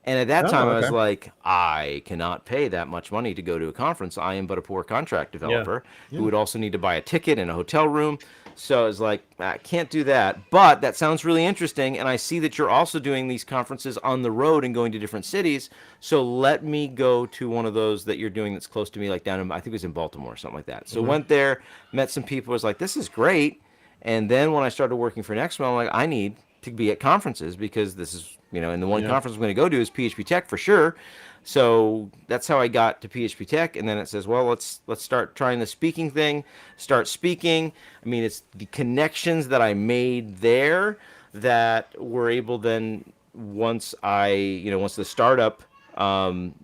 And at that time, I was like, I cannot pay that much money to go to a conference. I am but a poor contract developer who would also need to buy a ticket and a hotel room. So I was like, I can't do that. But that sounds really interesting. And I see that you're also doing these conferences on the road and going to different cities. So let me go to one of those that you're doing that's close to me, like down in, I think it was in Baltimore or something like that. So went there, met some people, was like, this is great. And then when I started working for Nextmail, I'm like, I need to be at conferences, because this is, and the one conference I'm going to go to is PHP Tech for sure. So that's how I got to PHP Tech. And then it says, well, let's start trying the speaking thing, start speaking. I mean, it's the connections that I made there that were able then, once the startup ran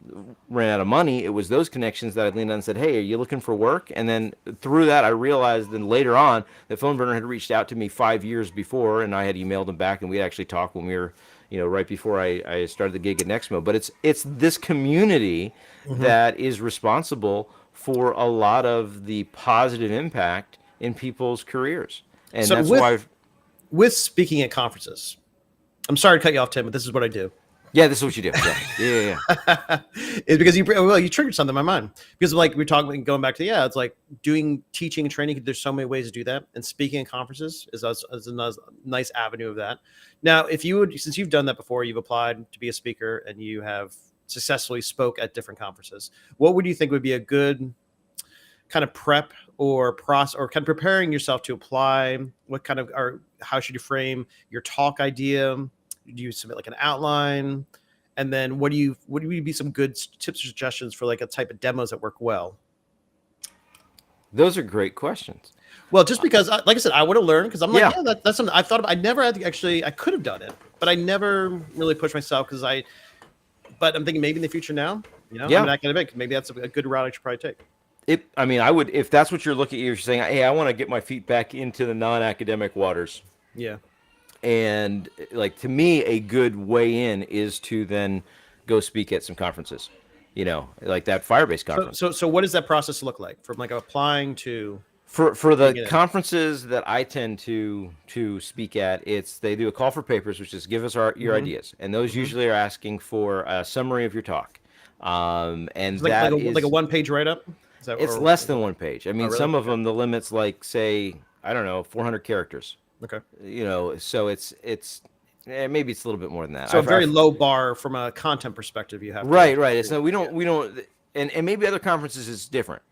out of money, it was those connections that I leaned on and said, hey, are you looking for work? And then through that, I realized then later on that PhoneBurner had reached out to me 5 years before, and I had emailed them back, and we actually talked when we were, right before I started the gig at Nextmo. But it's this community that is responsible for a lot of the positive impact in people's careers. And so that's why with speaking at conferences, I'm sorry to cut you off, Tim, but this is what I do. Yeah, this is what you do. Yeah. It's because you triggered something in my mind. Because like we're talking, going back to it's like teaching and training. There's so many ways to do that, and speaking at conferences is a nice avenue of that. Now, if you would, since you've done that before, you've applied to be a speaker and you have successfully spoke at different conferences. What would you think would be a good kind of prep or process, or kind of preparing yourself to apply? What kind of, or how should you frame your talk idea? Do you submit like an outline? And then what would be some good tips or suggestions for like a type of demos that work well? Those are great questions. Well, just because, like I said, I would have learned, because I'm like, that's something I thought about. I never had to I could have done it, but I never really pushed myself but I'm thinking maybe in the future now, I'm an academic. Maybe that's a good route I should probably take. I would, if that's what you're looking at, you're saying, hey, I want to get my feet back into the non-academic waters. Yeah. And like, to me, a good way in is to then go speak at some conferences, like that Firebase conference. So what does that process look like from like applying to? For the Dig it in. conferences that I tend to speak at, they do a call for papers, which is give us your Mm-hmm. ideas, and those Mm-hmm. usually are asking for a summary of your talk, and It's like that a is 1-page write up. Is that it's or less than 1 page. I oh mean, really? some of Okay. them the limit's like say I don't know 400 characters, Okay. so maybe it's a little bit more than that. So a very I've low bar from a content perspective. You have to. right. It's no, Yeah. we don't, and maybe other conferences is different,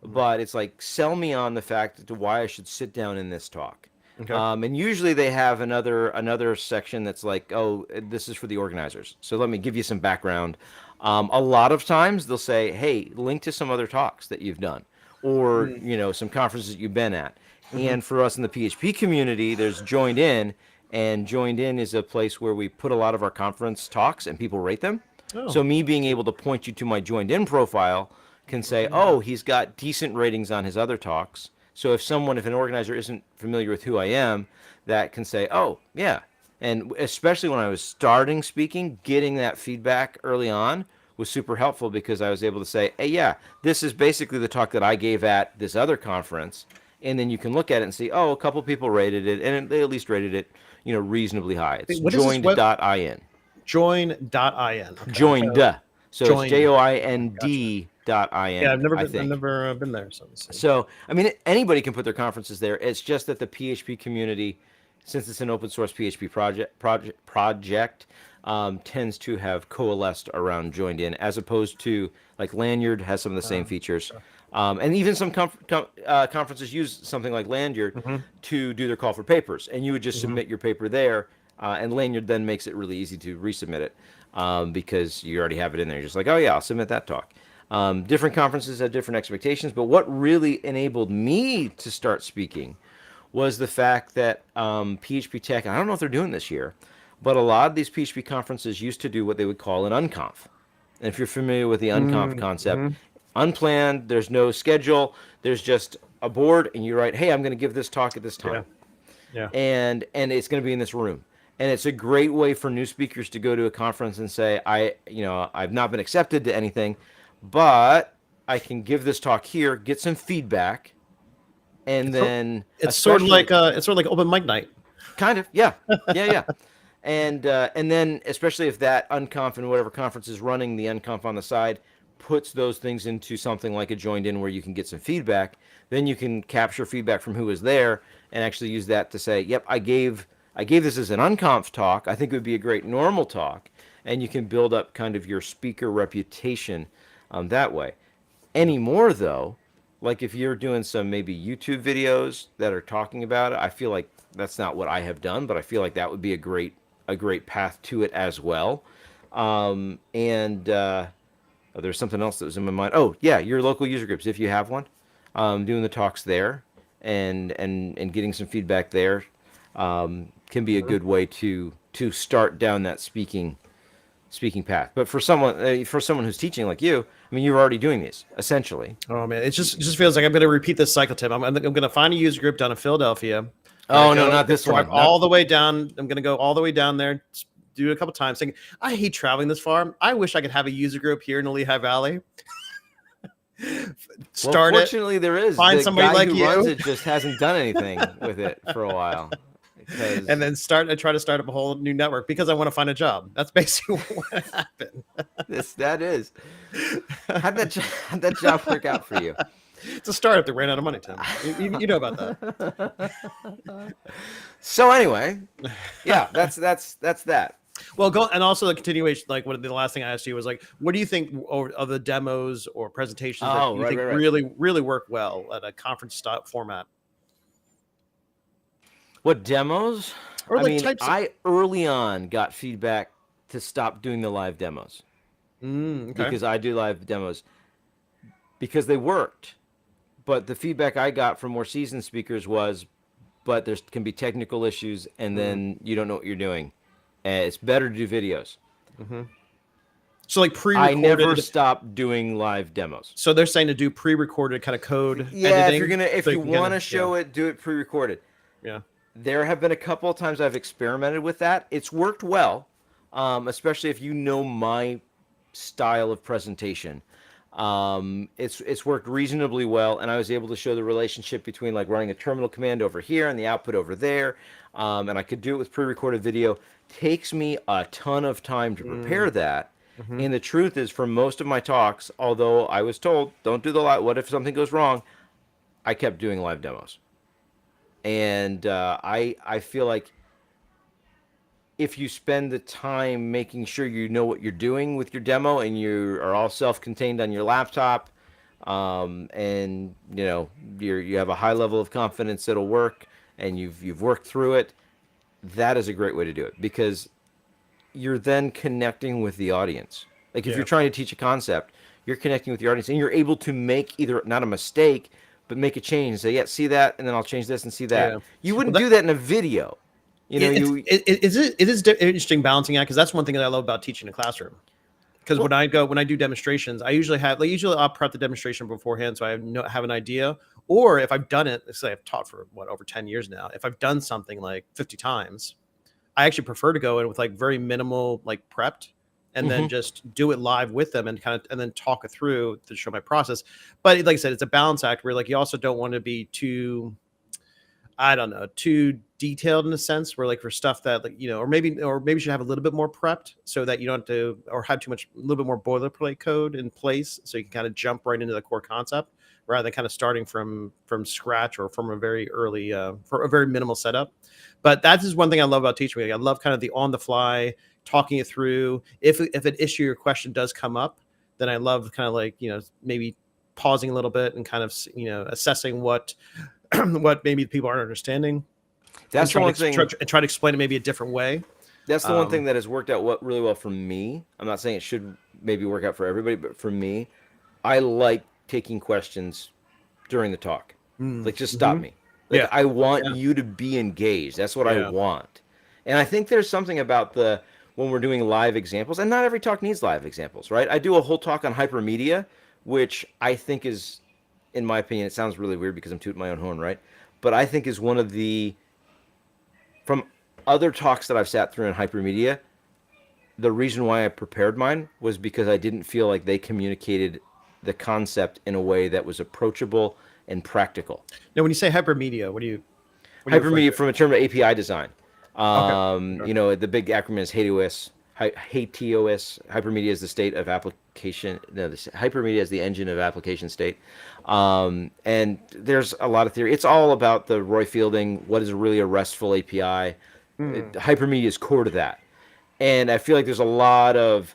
Mhm. but it's like sell me on the fact to why I should sit down in this talk. Okay. And usually they have another section that's like, oh, this is for the organizers. So let me give you some background. A lot of times they'll say, hey, link to some other talks that you've done, or Mm. some conferences that you've been at. Mhm. And for us in the PHP community, there's Joined In, and Joined In is a place where we put a lot of our conference talks and people rate them. Oh. So me being able to point you to my Joined In profile can say, oh, he's got decent ratings on his other talks. So if an organizer isn't familiar with who I am, that can say, oh, yeah. And especially when I was starting speaking, getting that feedback early on was super helpful because I was able to say, hey, yeah, this is basically the talk that I gave at this other conference. And then you can look at it and see, oh, a couple people rated it, and they at least rated it, reasonably high. It's What is this web? joined.in. Join.in. Okay. Joined. So it's Joined. Gotcha. joind.in. Yeah, I've never I been. I've think. never been there. So let's see. So, I mean, anybody can put their conferences there. It's just that the PHP community, since it's an open source PHP project, tends to have coalesced around Joined In, as opposed to like Lanyard has some of the same features. And even some conferences use something like Lanyard Mm-hmm. to do their call for papers, and you would just Mm-hmm. submit your paper there, and Lanyard then makes it really easy to resubmit it because you already have it in there. You're just like, oh yeah, I'll submit that talk. Different conferences have different expectations, but what really enabled me to start speaking was the fact that PHP Tech, I don't know if they're doing this year, but a lot of these PHP conferences used to do what they would call an unconf. And if you're familiar with the unconf concept, Mm-hmm. unplanned, there's no schedule, there's just a board, and you write, hey, I'm going to give this talk at this Yeah. time. Yeah. And it's going to be in this room. And it's a great way for new speakers to go to a conference and say, I've not been accepted to anything, but I can give this talk here, get some feedback, and then It's sort of like open mic night. kind of, yeah. And then especially if that unconf and whatever conference is running the unconf on the side puts those things into something like a Joined In where you can get some feedback, then you can capture feedback from who was there and actually use that to say, yep, I gave this as an unconf talk. I think it would be a great normal talk, and you can build up kind of your speaker reputation that way. Anymore though, like if you're doing some maybe YouTube videos that are talking about it, I feel like that's not what I have done, but I feel like that would be a great path to it as well. And there's something else that was in my mind. Oh yeah, your local user groups if you have one, doing the talks there and getting some feedback there can be a good way to start down that speaking path. But for someone who's teaching like you, I mean, you're already doing these essentially. Oh man, it just feels like I'm going to repeat this cycle, Tim. I'm going to find a user group down in Philadelphia. Oh no, not this one. All the way down. I'm going to go all the way down there, do it a couple times. Thinking, I hate traveling this far. I wish I could have a user group here in the Lehigh Valley. Start well, fortunately, there is. Find the somebody guy like who you. runs it just hasn't done anything with it for a while. And then I try to start up a whole new network because I want to find a job. That's basically what happened. that is. How'd that job work out for you? It's a startup that ran out of money, Tim. You know about that. So anyway, yeah, that's that. Well, and also the continuation, like the last thing I asked you was like, what do you think of the demos or presentations that you think really, really work well at a conference style What demos? Or I mean, I early on got feedback to stop doing the live demos okay. because I do live demos because they worked. But the feedback I got from more seasoned speakers was, but there can be technical issues, and then you don't know what you're doing. It's better to do videos. Mm-hmm. So like pre-recorded. I never stopped doing live demos. So they're saying to do pre-recorded kind of code. Yeah, editing, if you want to show it, do it pre-recorded. Yeah. There have been a couple of times I've experimented with that. It's worked well, especially if you know my style of presentation. It's worked reasonably well, and I was able to show the relationship between like running a terminal command over here and the output over there, and I could do it with pre-recorded video. Takes me a ton of time to prepare that, Mm-hmm. and the truth is, for most of my talks, although I was told don't do the live, what if something goes wrong, I kept doing live demos, and I feel like if you spend the time making sure you know what you're doing with your demo and you are all self-contained on your laptop, and you have a high level of confidence it'll work, and you've worked through it, that is a great way to do it because you're then connecting with the audience. Like if Yeah. you're trying to teach a concept, you're connecting with the audience, and you're able to make either not a mistake, but make a change and say, yeah, see that, and then I'll change this and see that. Yeah. You Well, wouldn't do that in a video. it is an interesting balancing act because that's one thing that I love about teaching in a classroom. Because Well, when I do demonstrations, I usually I'll prep the demonstration beforehand so I have an idea. Or if I've done it, let's say I've taught for over 10 years now. If I've done something like 50 times, I actually prefer to go in with like very minimal like prepped and then just do it live with them and then talk it through to show my process. But like I said, it's a balance act where like you also don't want to be too, I don't know, too detailed in a sense where like for stuff that like, or maybe you should have a little bit more prepped so that you don't have to, or have too much, a little bit more boilerplate code in place. So you can kind of jump right into the core concept rather than kind of starting from scratch or from a very early, for a very minimal setup. But that is one thing I love about teaching. Like, I love kind of the on the fly, talking it through. If an issue or question does come up, then I love kind of like, maybe pausing a little bit and kind of, assessing what what maybe people aren't understanding and that's the one thing. try to explain it maybe a different way. That's the one thing that has worked out really well for me. I'm not saying it should maybe work out for everybody, but for me, I like taking questions during the talk. Like, just stop me. Like, Yeah. I want you to be engaged. That's what I want. And I think there's something about when we're doing live examples, and not every talk needs live examples, right? I do a whole talk on hypermedia, which I think is, in my opinion, it sounds really weird because I'm tooting my own horn, right? But I think is one of from other talks that I've sat through in hypermedia, the reason why I prepared mine was because I didn't feel like they communicated the concept in a way that was approachable and practical. Now, when you say hypermedia, what do you Hypermedia from a term of API design. Okay. The big acronym is HATOS. HATOS. Hypermedia is the state of application. No, hypermedia is the engine of application state. And there's a lot of theory. It's all about the Roy Fielding. What is really a RESTful API? Hypermedia is core to that. And I feel like there's a lot of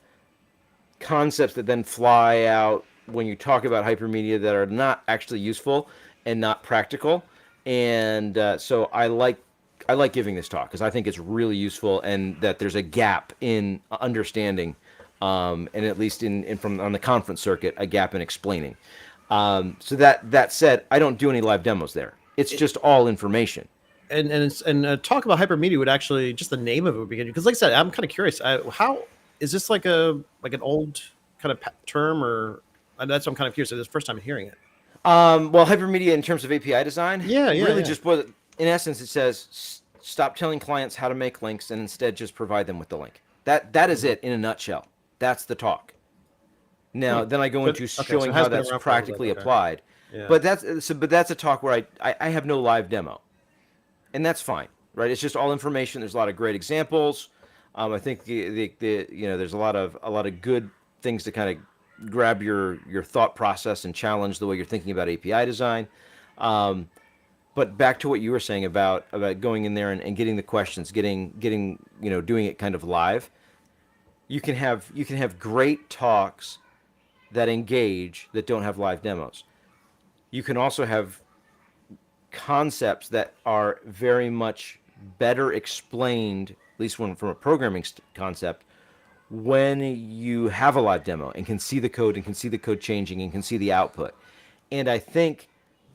concepts that then fly out when you talk about hypermedia that are not actually useful and not practical. And so I like giving this talk because I think it's really useful, and that there's a gap in understanding, and at least from on the conference circuit, a gap in explaining. So that said, I don't do any live demos there. It's just all information. And talk about hypermedia would actually, just the name of it would be good, because like I said, I'm kind of curious. How is this like an old kind of term, or that's what I'm kind of curious. It's the first time hearing it. Well, hypermedia in terms of API design, Yeah. just was, in essence, it says stop telling clients how to make links and instead just provide them with the link. That is it in a nutshell. That's the talk. Now, then I go into showing how that's practically applied. Yeah. But that's a talk where I have no live demo, and that's fine, right? It's just all information. There's a lot of great examples. I think there's a lot of good things to kind of grab your thought process and challenge the way you're thinking about API design. But back to what you were saying about going in there and getting the questions, getting doing it kind of live. You can have great talks that engage that don't have live demos. You can also have concepts that are very much better explained, at least from a programming concept, when you have a live demo and can see the code and can see the code changing and can see the output. And I think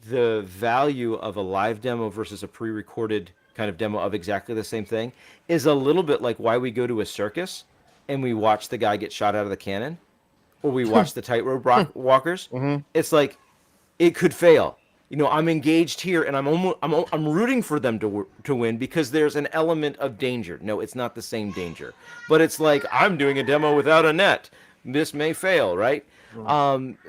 the value of a live demo versus a pre-recorded kind of demo of exactly the same thing is a little bit like why we go to a circus and we watch the guy get shot out of the cannon, or we watch the tightrope walkers. It's like, it could fail. I'm engaged here, and I'm rooting for them to win because there's an element of danger. No, it's not the same danger, but it's like I'm doing a demo without a net. This may fail, right?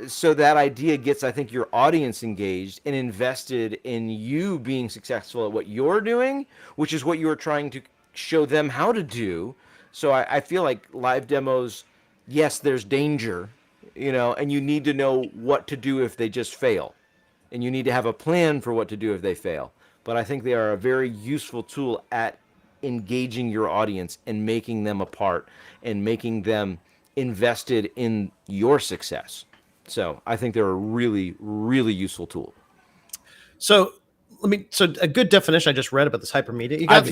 So that idea gets, I think, your audience engaged and invested in you being successful at what you're doing, which is what you were trying to show them how to do. So I feel like live demos, yes, there's danger, and you need to know what to do if they just fail. And you need to have a plan for what to do if they fail. But I think they are a very useful tool at engaging your audience and making them a part and making them invested in your success. So I think they're a really, really useful tool. So so a good definition I just read about this hypermedia. I've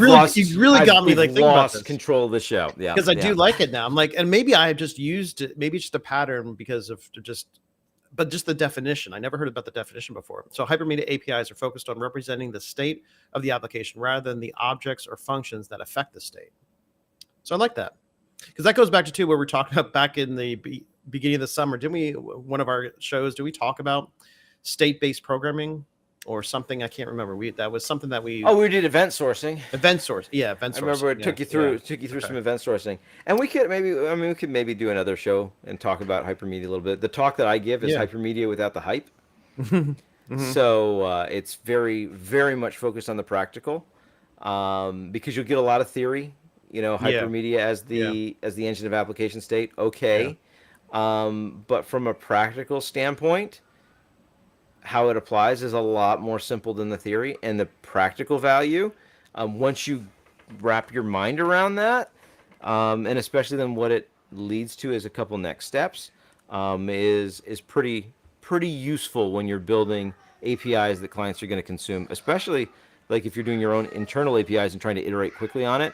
really got me like thinking about this. Control of the show. Yeah, because I do like it now. I'm like, and maybe I have just used it. Maybe it's just a pattern because of but just the definition. I never heard about the definition before. So hypermedia APIs are focused on representing the state of the application rather than the objects or functions that affect the state. So I like that because that goes back to where we're talking about back in the beginning of the summer. Didn't we? One of our shows, do we talk about state-based programming or something? I can't remember. That was something that we did event sourcing. Event source. Yeah, event sourcing. I remember it took you through some event sourcing. And we could maybe do another show and talk about hypermedia a little bit. The talk that I give is hypermedia without the hype. So it's very, very much focused on the practical. Because you'll get a lot of theory, hypermedia as the engine of application state. Okay. But from a practical standpoint, how it applies is a lot more simple than the theory, and the practical value, once you wrap your mind around that, and especially then what it leads to as a couple next steps, is pretty useful when you're building APIs that clients are going to consume, especially like if you're doing your own internal APIs and trying to iterate quickly on it.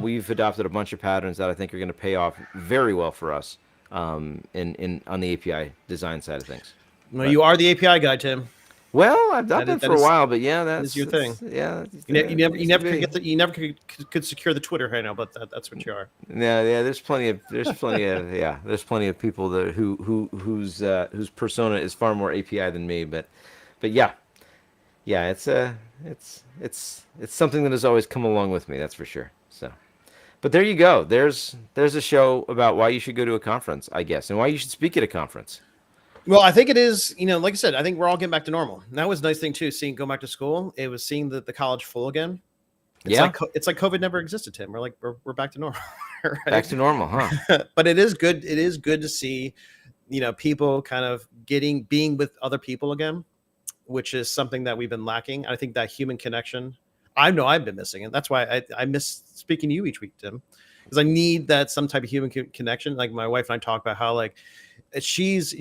We've adopted a bunch of patterns that I think are going to pay off very well for us on the API design side of things. Well, you are the API guy, Tim. Well, I've done that for a while, but that's your thing. Yeah, you never could secure the Twitter handle, but that's what you are. Yeah. There's plenty of people that whose persona is far more API than me, but yeah, it's something that has always come along with me. That's for sure. So, but there you go. There's a show about why you should go to a conference, I guess, and why you should speak at a conference. Well, I think it is, like I said, I think we're all getting back to normal. And that was a nice thing too, going back to school. It was seeing the college full again. It's like COVID never existed, Tim. We're back to normal. Right? Back to normal, huh? But it is good. It is good to see, people kind of being with other people again, which is something that we've been lacking. I think that human connection, I know I've been missing, and that's why I miss speaking to you each week, Tim, because I need that some type of human connection. Like my wife and I talk about how she's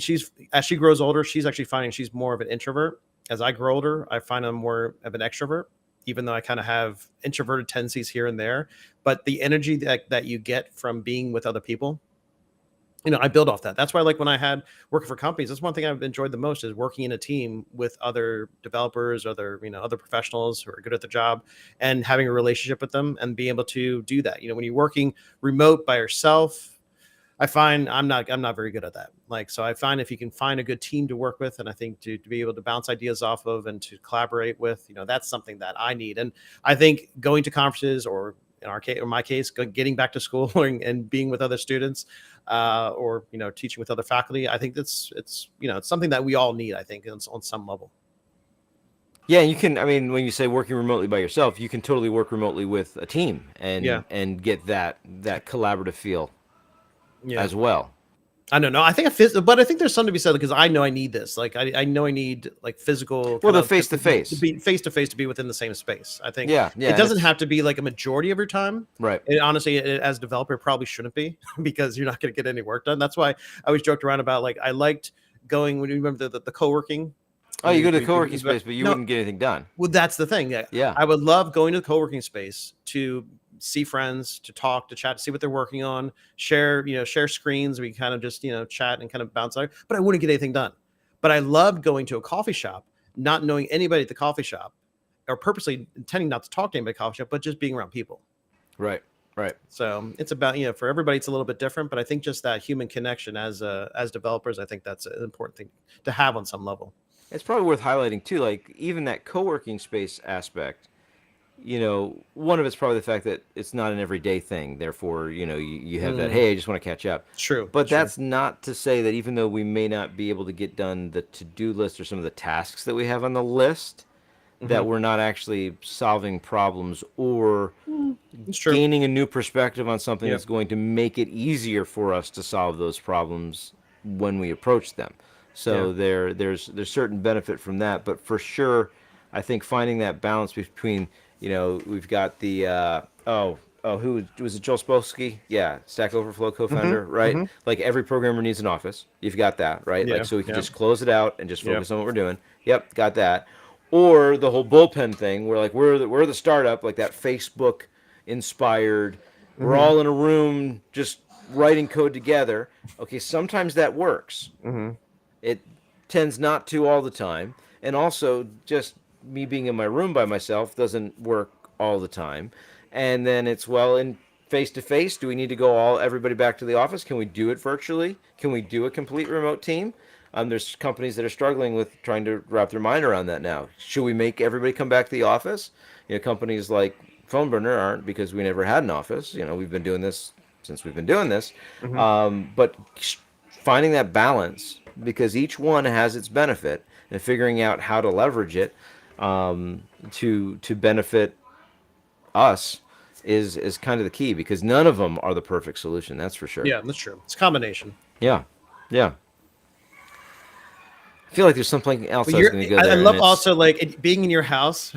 as she grows older, she's actually finding she's more of an introvert. As I grow older, I find I'm more of an extrovert, even though I kind of have introverted tendencies here and there. But the energy that you get from being with other people, I build off that. That's why, like when I had working for companies, that's one thing I've enjoyed the most is working in a team with other developers, other professionals who are good at the job, and having a relationship with them and being able to do that. When you're working remote by yourself, I find I'm not very good at that. So I find if you can find a good team to work with, and I think to be able to bounce ideas off of and to collaborate with, that's something that I need. And I think going to conferences, or in my case, getting back to school and being with other students, or teaching with other faculty, I think it's something that we all need. I think on some level. Yeah, you can. I mean, when you say working remotely by yourself, you can totally work remotely with a team and get that collaborative feel. Yeah. As well. I don't know. I think but I think there's something to be said because I know I need this. I know I need physical. Well, the face to face, to be face to face, to be within the same space. I think. Yeah. It doesn't have to be like a majority of your time. Right. And honestly, as a developer, it probably shouldn't be because you're not going to get any work done. That's why I always joked around about I liked going when you remember the co-working. Oh, you go to the co-working space, but you wouldn't get anything done. Well, that's the thing. Yeah. I would love going to the co-working space to see friends, to talk, to chat, to see what they're working on, share screens. We kind of just, chat and kind of bounce out, but I wouldn't get anything done. But I loved going to a coffee shop, not knowing anybody at the coffee shop, or purposely intending not to talk to anybody at the coffee shop, but just being around people. Right. So it's about, for everybody, it's a little bit different, but I think just that human connection as developers, I think that's an important thing to have on some level. It's probably worth highlighting too, even that co-working space aspect. one of it's probably the fact that it's not an everyday thing. Therefore, you have that, hey, I just want to catch up. True. But True. that's not to say that even though we may not be able to get done the to-do list or some of the tasks that we have on the list, Mm-hmm. that we're not actually solving problems or It's true. gaining a new perspective on something Yep. that's going to make it easier for us to solve those problems when we approach them. So there's certain benefit from that, but for sure, I think finding that balance between, we've got the who was it, Joel Spolsky? Yeah, Stack Overflow co-founder, right? Mm-hmm. Like every programmer needs an office. You've got that, right? Yeah, Like so we can yeah. just close it out and just focus on what we're doing. Yep, got that. Or the whole bullpen thing, where like we're the startup, like that Facebook inspired. We're all in a room just writing code together. Okay, sometimes that works. It tends not to all the time, and also just me being in my room by myself doesn't work all the time. And then it's, well, in face to face, do we need to go everybody back to the office? Can we do it virtually? Can we do a complete remote team? There's companies that are struggling with trying to wrap their mind around that now. Should we make everybody come back to the office? Companies like PhoneBurner aren't, because we never had an office. We've been doing this since we've been doing this. But finding that balance, because each one has its benefit, and figuring out how to leverage it to benefit us is kind of the key, because none of them are the perfect solution. That's for sure. Yeah, that's true. It's a combination. Yeah. I feel like there's something else But I was going to go there. I and love it's- also like being in your house.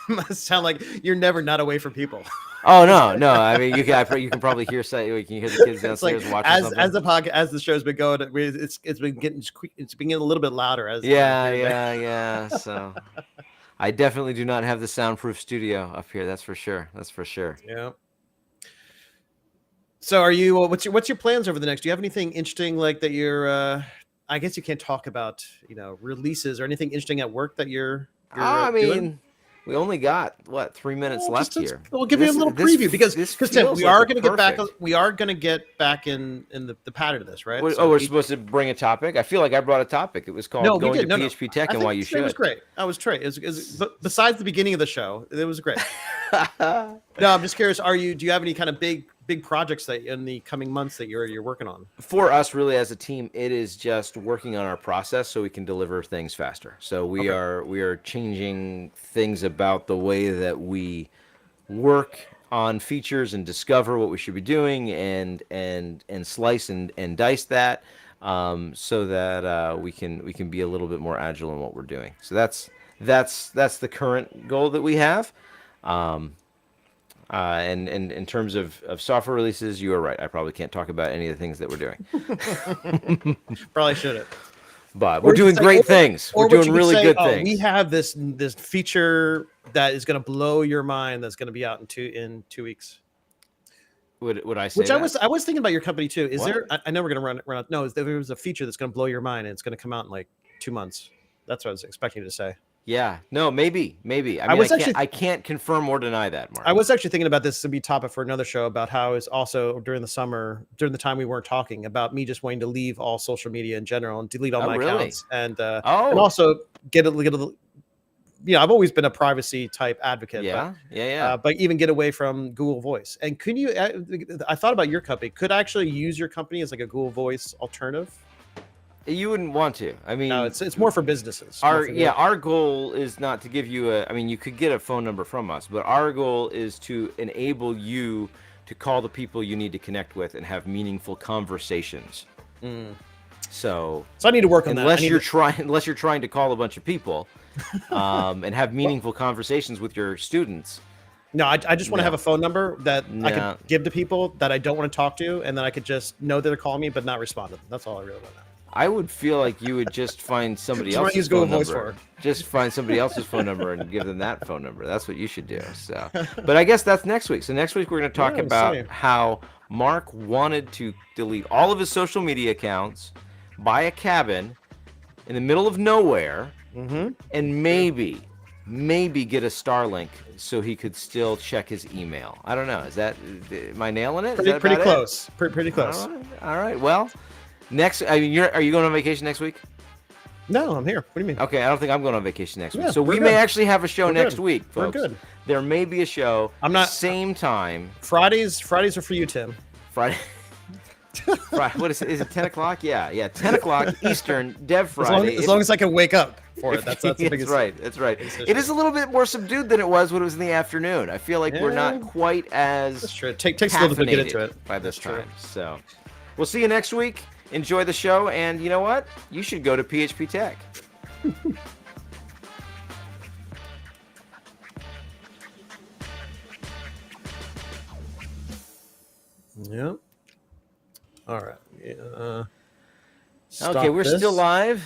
Must sound like you're never not away from people. Oh no! I mean, you can probably hear you can hear the kids It's like downstairs watching something. as the show's been going, it's been getting a little bit louder as Yeah. So, I definitely do not have the soundproof studio up here. That's for sure. Yeah. So, are you? What's your plans over the next? Do you have anything interesting like that? I guess you can't talk about releases or anything interesting at work that you're I doing? mean, we only got 3 minutes left here. We'll give you a little preview because Tim, we are going to get back. We are going to get back in the pattern of this, right? We're supposed to bring a topic. I feel like I brought a topic. It was called "Going to PHP Tech and Why You Should." It was great. It was great. But besides the beginning of the show, it was great. No, I'm just curious. Do you have any kind of big projects that in the coming months that you're working on? For us, really, as a team, it is just working on our process so we can deliver things faster. So we are changing things about the way that we work on features and discover what we should be doing, and slice and dice that, so that we can be a little bit more agile in what we're doing. So that's the current goal that we have. And in terms of software releases, you are right. I probably can't talk about any of the things that we're doing. Probably shouldn't. But we're doing great things. We're doing really good things. We have this feature that is going to blow your mind. That's going to be out in 2 weeks. Would I say? Which that? I was thinking about your company too. Is there? I know we're going to run out. No, there was a feature that's going to blow your mind, and it's going to come out in like 2 months. That's what I was expecting you to say. Yeah, no, maybe. I mean, I can't confirm or deny that, Mark. I was actually thinking about this to be topic for another show about how it's also during the summer, during the time we weren't talking, about me just wanting to leave all social media in general and delete all my accounts and also get a little. I've always been a privacy type advocate. Yeah. But even get away from Google Voice. And could you? I thought about your company. Could I actually use your company as like a Google Voice alternative? You wouldn't want to. I mean, no, it's more for businesses. Our goal is not to give you you could get a phone number from us, but our goal is to enable you to call the people you need to connect with and have meaningful conversations. So I need to work on that. Unless you're trying to call a bunch of people, and have meaningful conversations with your students. No, I just want to have a phone number that I could give to people that I don't want to talk to, and then I could just know that they're calling me but not respond to them. That's all I really want to know. I would feel like you would just find somebody else's phone number. Just find somebody else's phone number and give them that phone number. That's what you should do. So, but I guess that's next week. So next week we're going to talk about how Mark wanted to delete all of his social media accounts, buy a cabin in the middle of nowhere, and maybe get a Starlink so he could still check his email. I don't know. Am I nailing it? Pretty close. Pretty close. All right. Well. Are you going on vacation next week? No, I'm here. What do you mean? Okay, I don't think I'm going on vacation next week. Yeah, So we're we may good. actually have a show We're next good. week, We're folks. good. There may be a show. I'm not- same time. Fridays are for you, Tim. Friday. Friday. What is it? Is it 10 o'clock? Yeah. 10 o'clock Eastern. Dev Friday. As long as I can wake up for it. That's the biggest. That's right. biggest It issue. is a little bit more subdued than it was when it was in the afternoon. I feel like we're not Yeah. quite as That's true. It takes a little bit to get into caffeinated it by this That's true. time. So we'll see you next week. Enjoy the show, and you know what? You should go to PHP Tech. Yep. All right. Okay, we're still live.